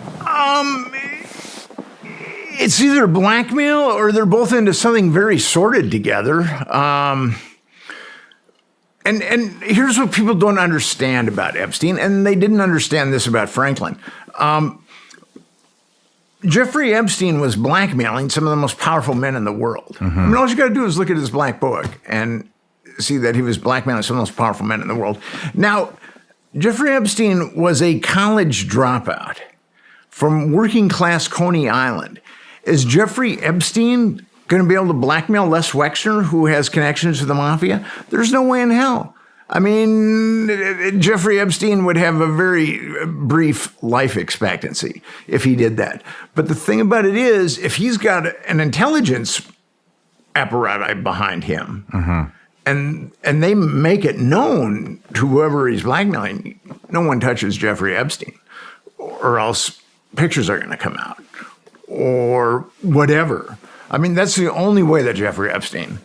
S2: It's either blackmail or they're both into something very sordid together. And here's what people don't understand about Epstein, and they didn't understand this about Franklin. Jeffrey Epstein was blackmailing some of the most powerful men in the world. Mm-hmm. I mean, all you got to do is look at his black book and see that he was blackmailing some of the most powerful men in the world. Now, Jeffrey Epstein was a college dropout from working class Coney Island. Is Jeffrey Epstein going to be able to blackmail Les Wexner, who has connections to the mafia? There's no way in hell. I mean, Jeffrey Epstein would have a very brief life expectancy if he did that. But the thing about it is, if he's got an intelligence apparatus behind him, mm-hmm. and they make it known to whoever he's blackmailing, no one touches Jeffrey Epstein, or else pictures are going to come out, or whatever. I mean, that's the only way that Jeffrey Epstein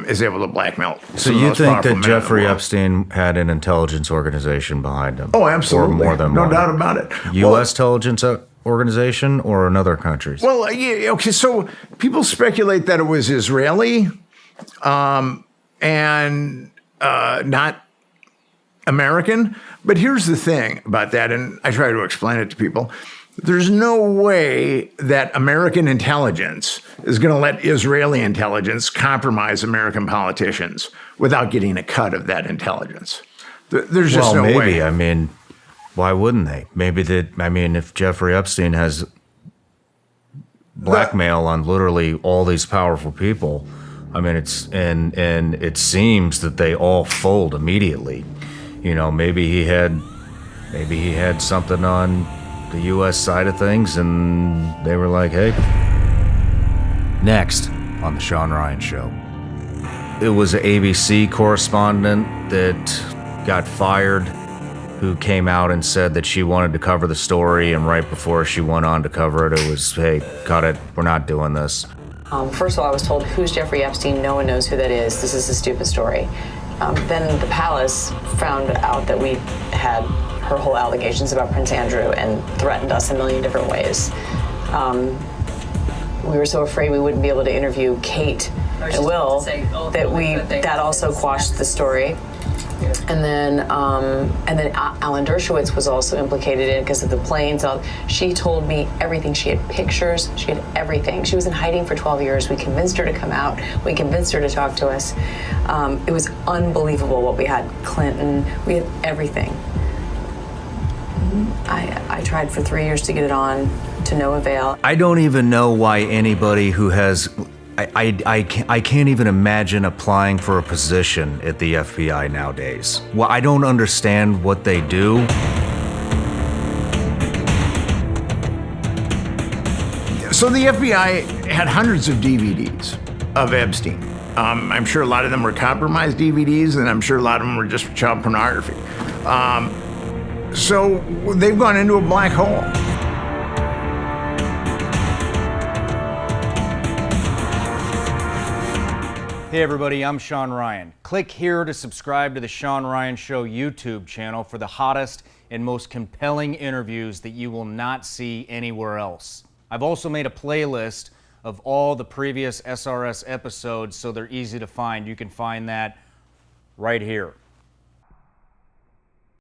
S2: is able to blackmail.
S3: So you think that Jeffrey Epstein had an intelligence organization behind him?
S2: Oh, absolutely.
S3: Or more than
S2: no
S3: one?
S2: doubt about it.
S3: U.S. intelligence organization or another country's?
S2: Well, yeah, okay, so people speculate that it was Israeli and not American. But here's the thing about that, and I try to explain it to people. There's no way that American intelligence is going to let Israeli intelligence compromise American politicians without getting a cut of that intelligence. There's just no way.
S3: Well, maybe. I mean, why wouldn't they? Maybe if Jeffrey Epstein has blackmail on literally all these powerful people, I mean, and it seems that they all fold immediately. You know, maybe he had something on the U.S. side of things, and they were like, hey. Next on the Sean Ryan Show. It was an ABC correspondent that got fired who came out and said that she wanted to cover the story, and right before she went on to cover it, it was, hey, cut it, we're not doing this.
S4: First of all, I was told, who's Jeffrey Epstein? No one knows who that is. This is a stupid story. Then the palace found out that we had her whole allegations about Prince Andrew and threatened us a million different ways. We were so afraid we wouldn't be able to interview Kate and Will that also quashed the story. And then Alan Dershowitz was also implicated in it because of the planes. She told me everything. She had pictures. She had everything. She was in hiding for 12 years. We convinced her to come out. We convinced her to talk to us. It was unbelievable what we had. Clinton. We had everything. I tried for 3 years to get it on, to no avail.
S3: I don't even know why anybody who has... I can't even imagine applying for a position at the FBI nowadays. Well, I don't understand what they do.
S2: So the FBI had hundreds of DVDs of Epstein. I'm sure a lot of them were compromised DVDs, and I'm sure a lot of them were just child pornography. So they've gone into a black hole.
S1: Hey everybody, I'm Sean Ryan. Click here to subscribe to the Sean Ryan Show YouTube channel for the hottest and most compelling interviews that you will not see anywhere else. I've also made a playlist of all the previous SRS episodes so they're easy to find. You can find that right here.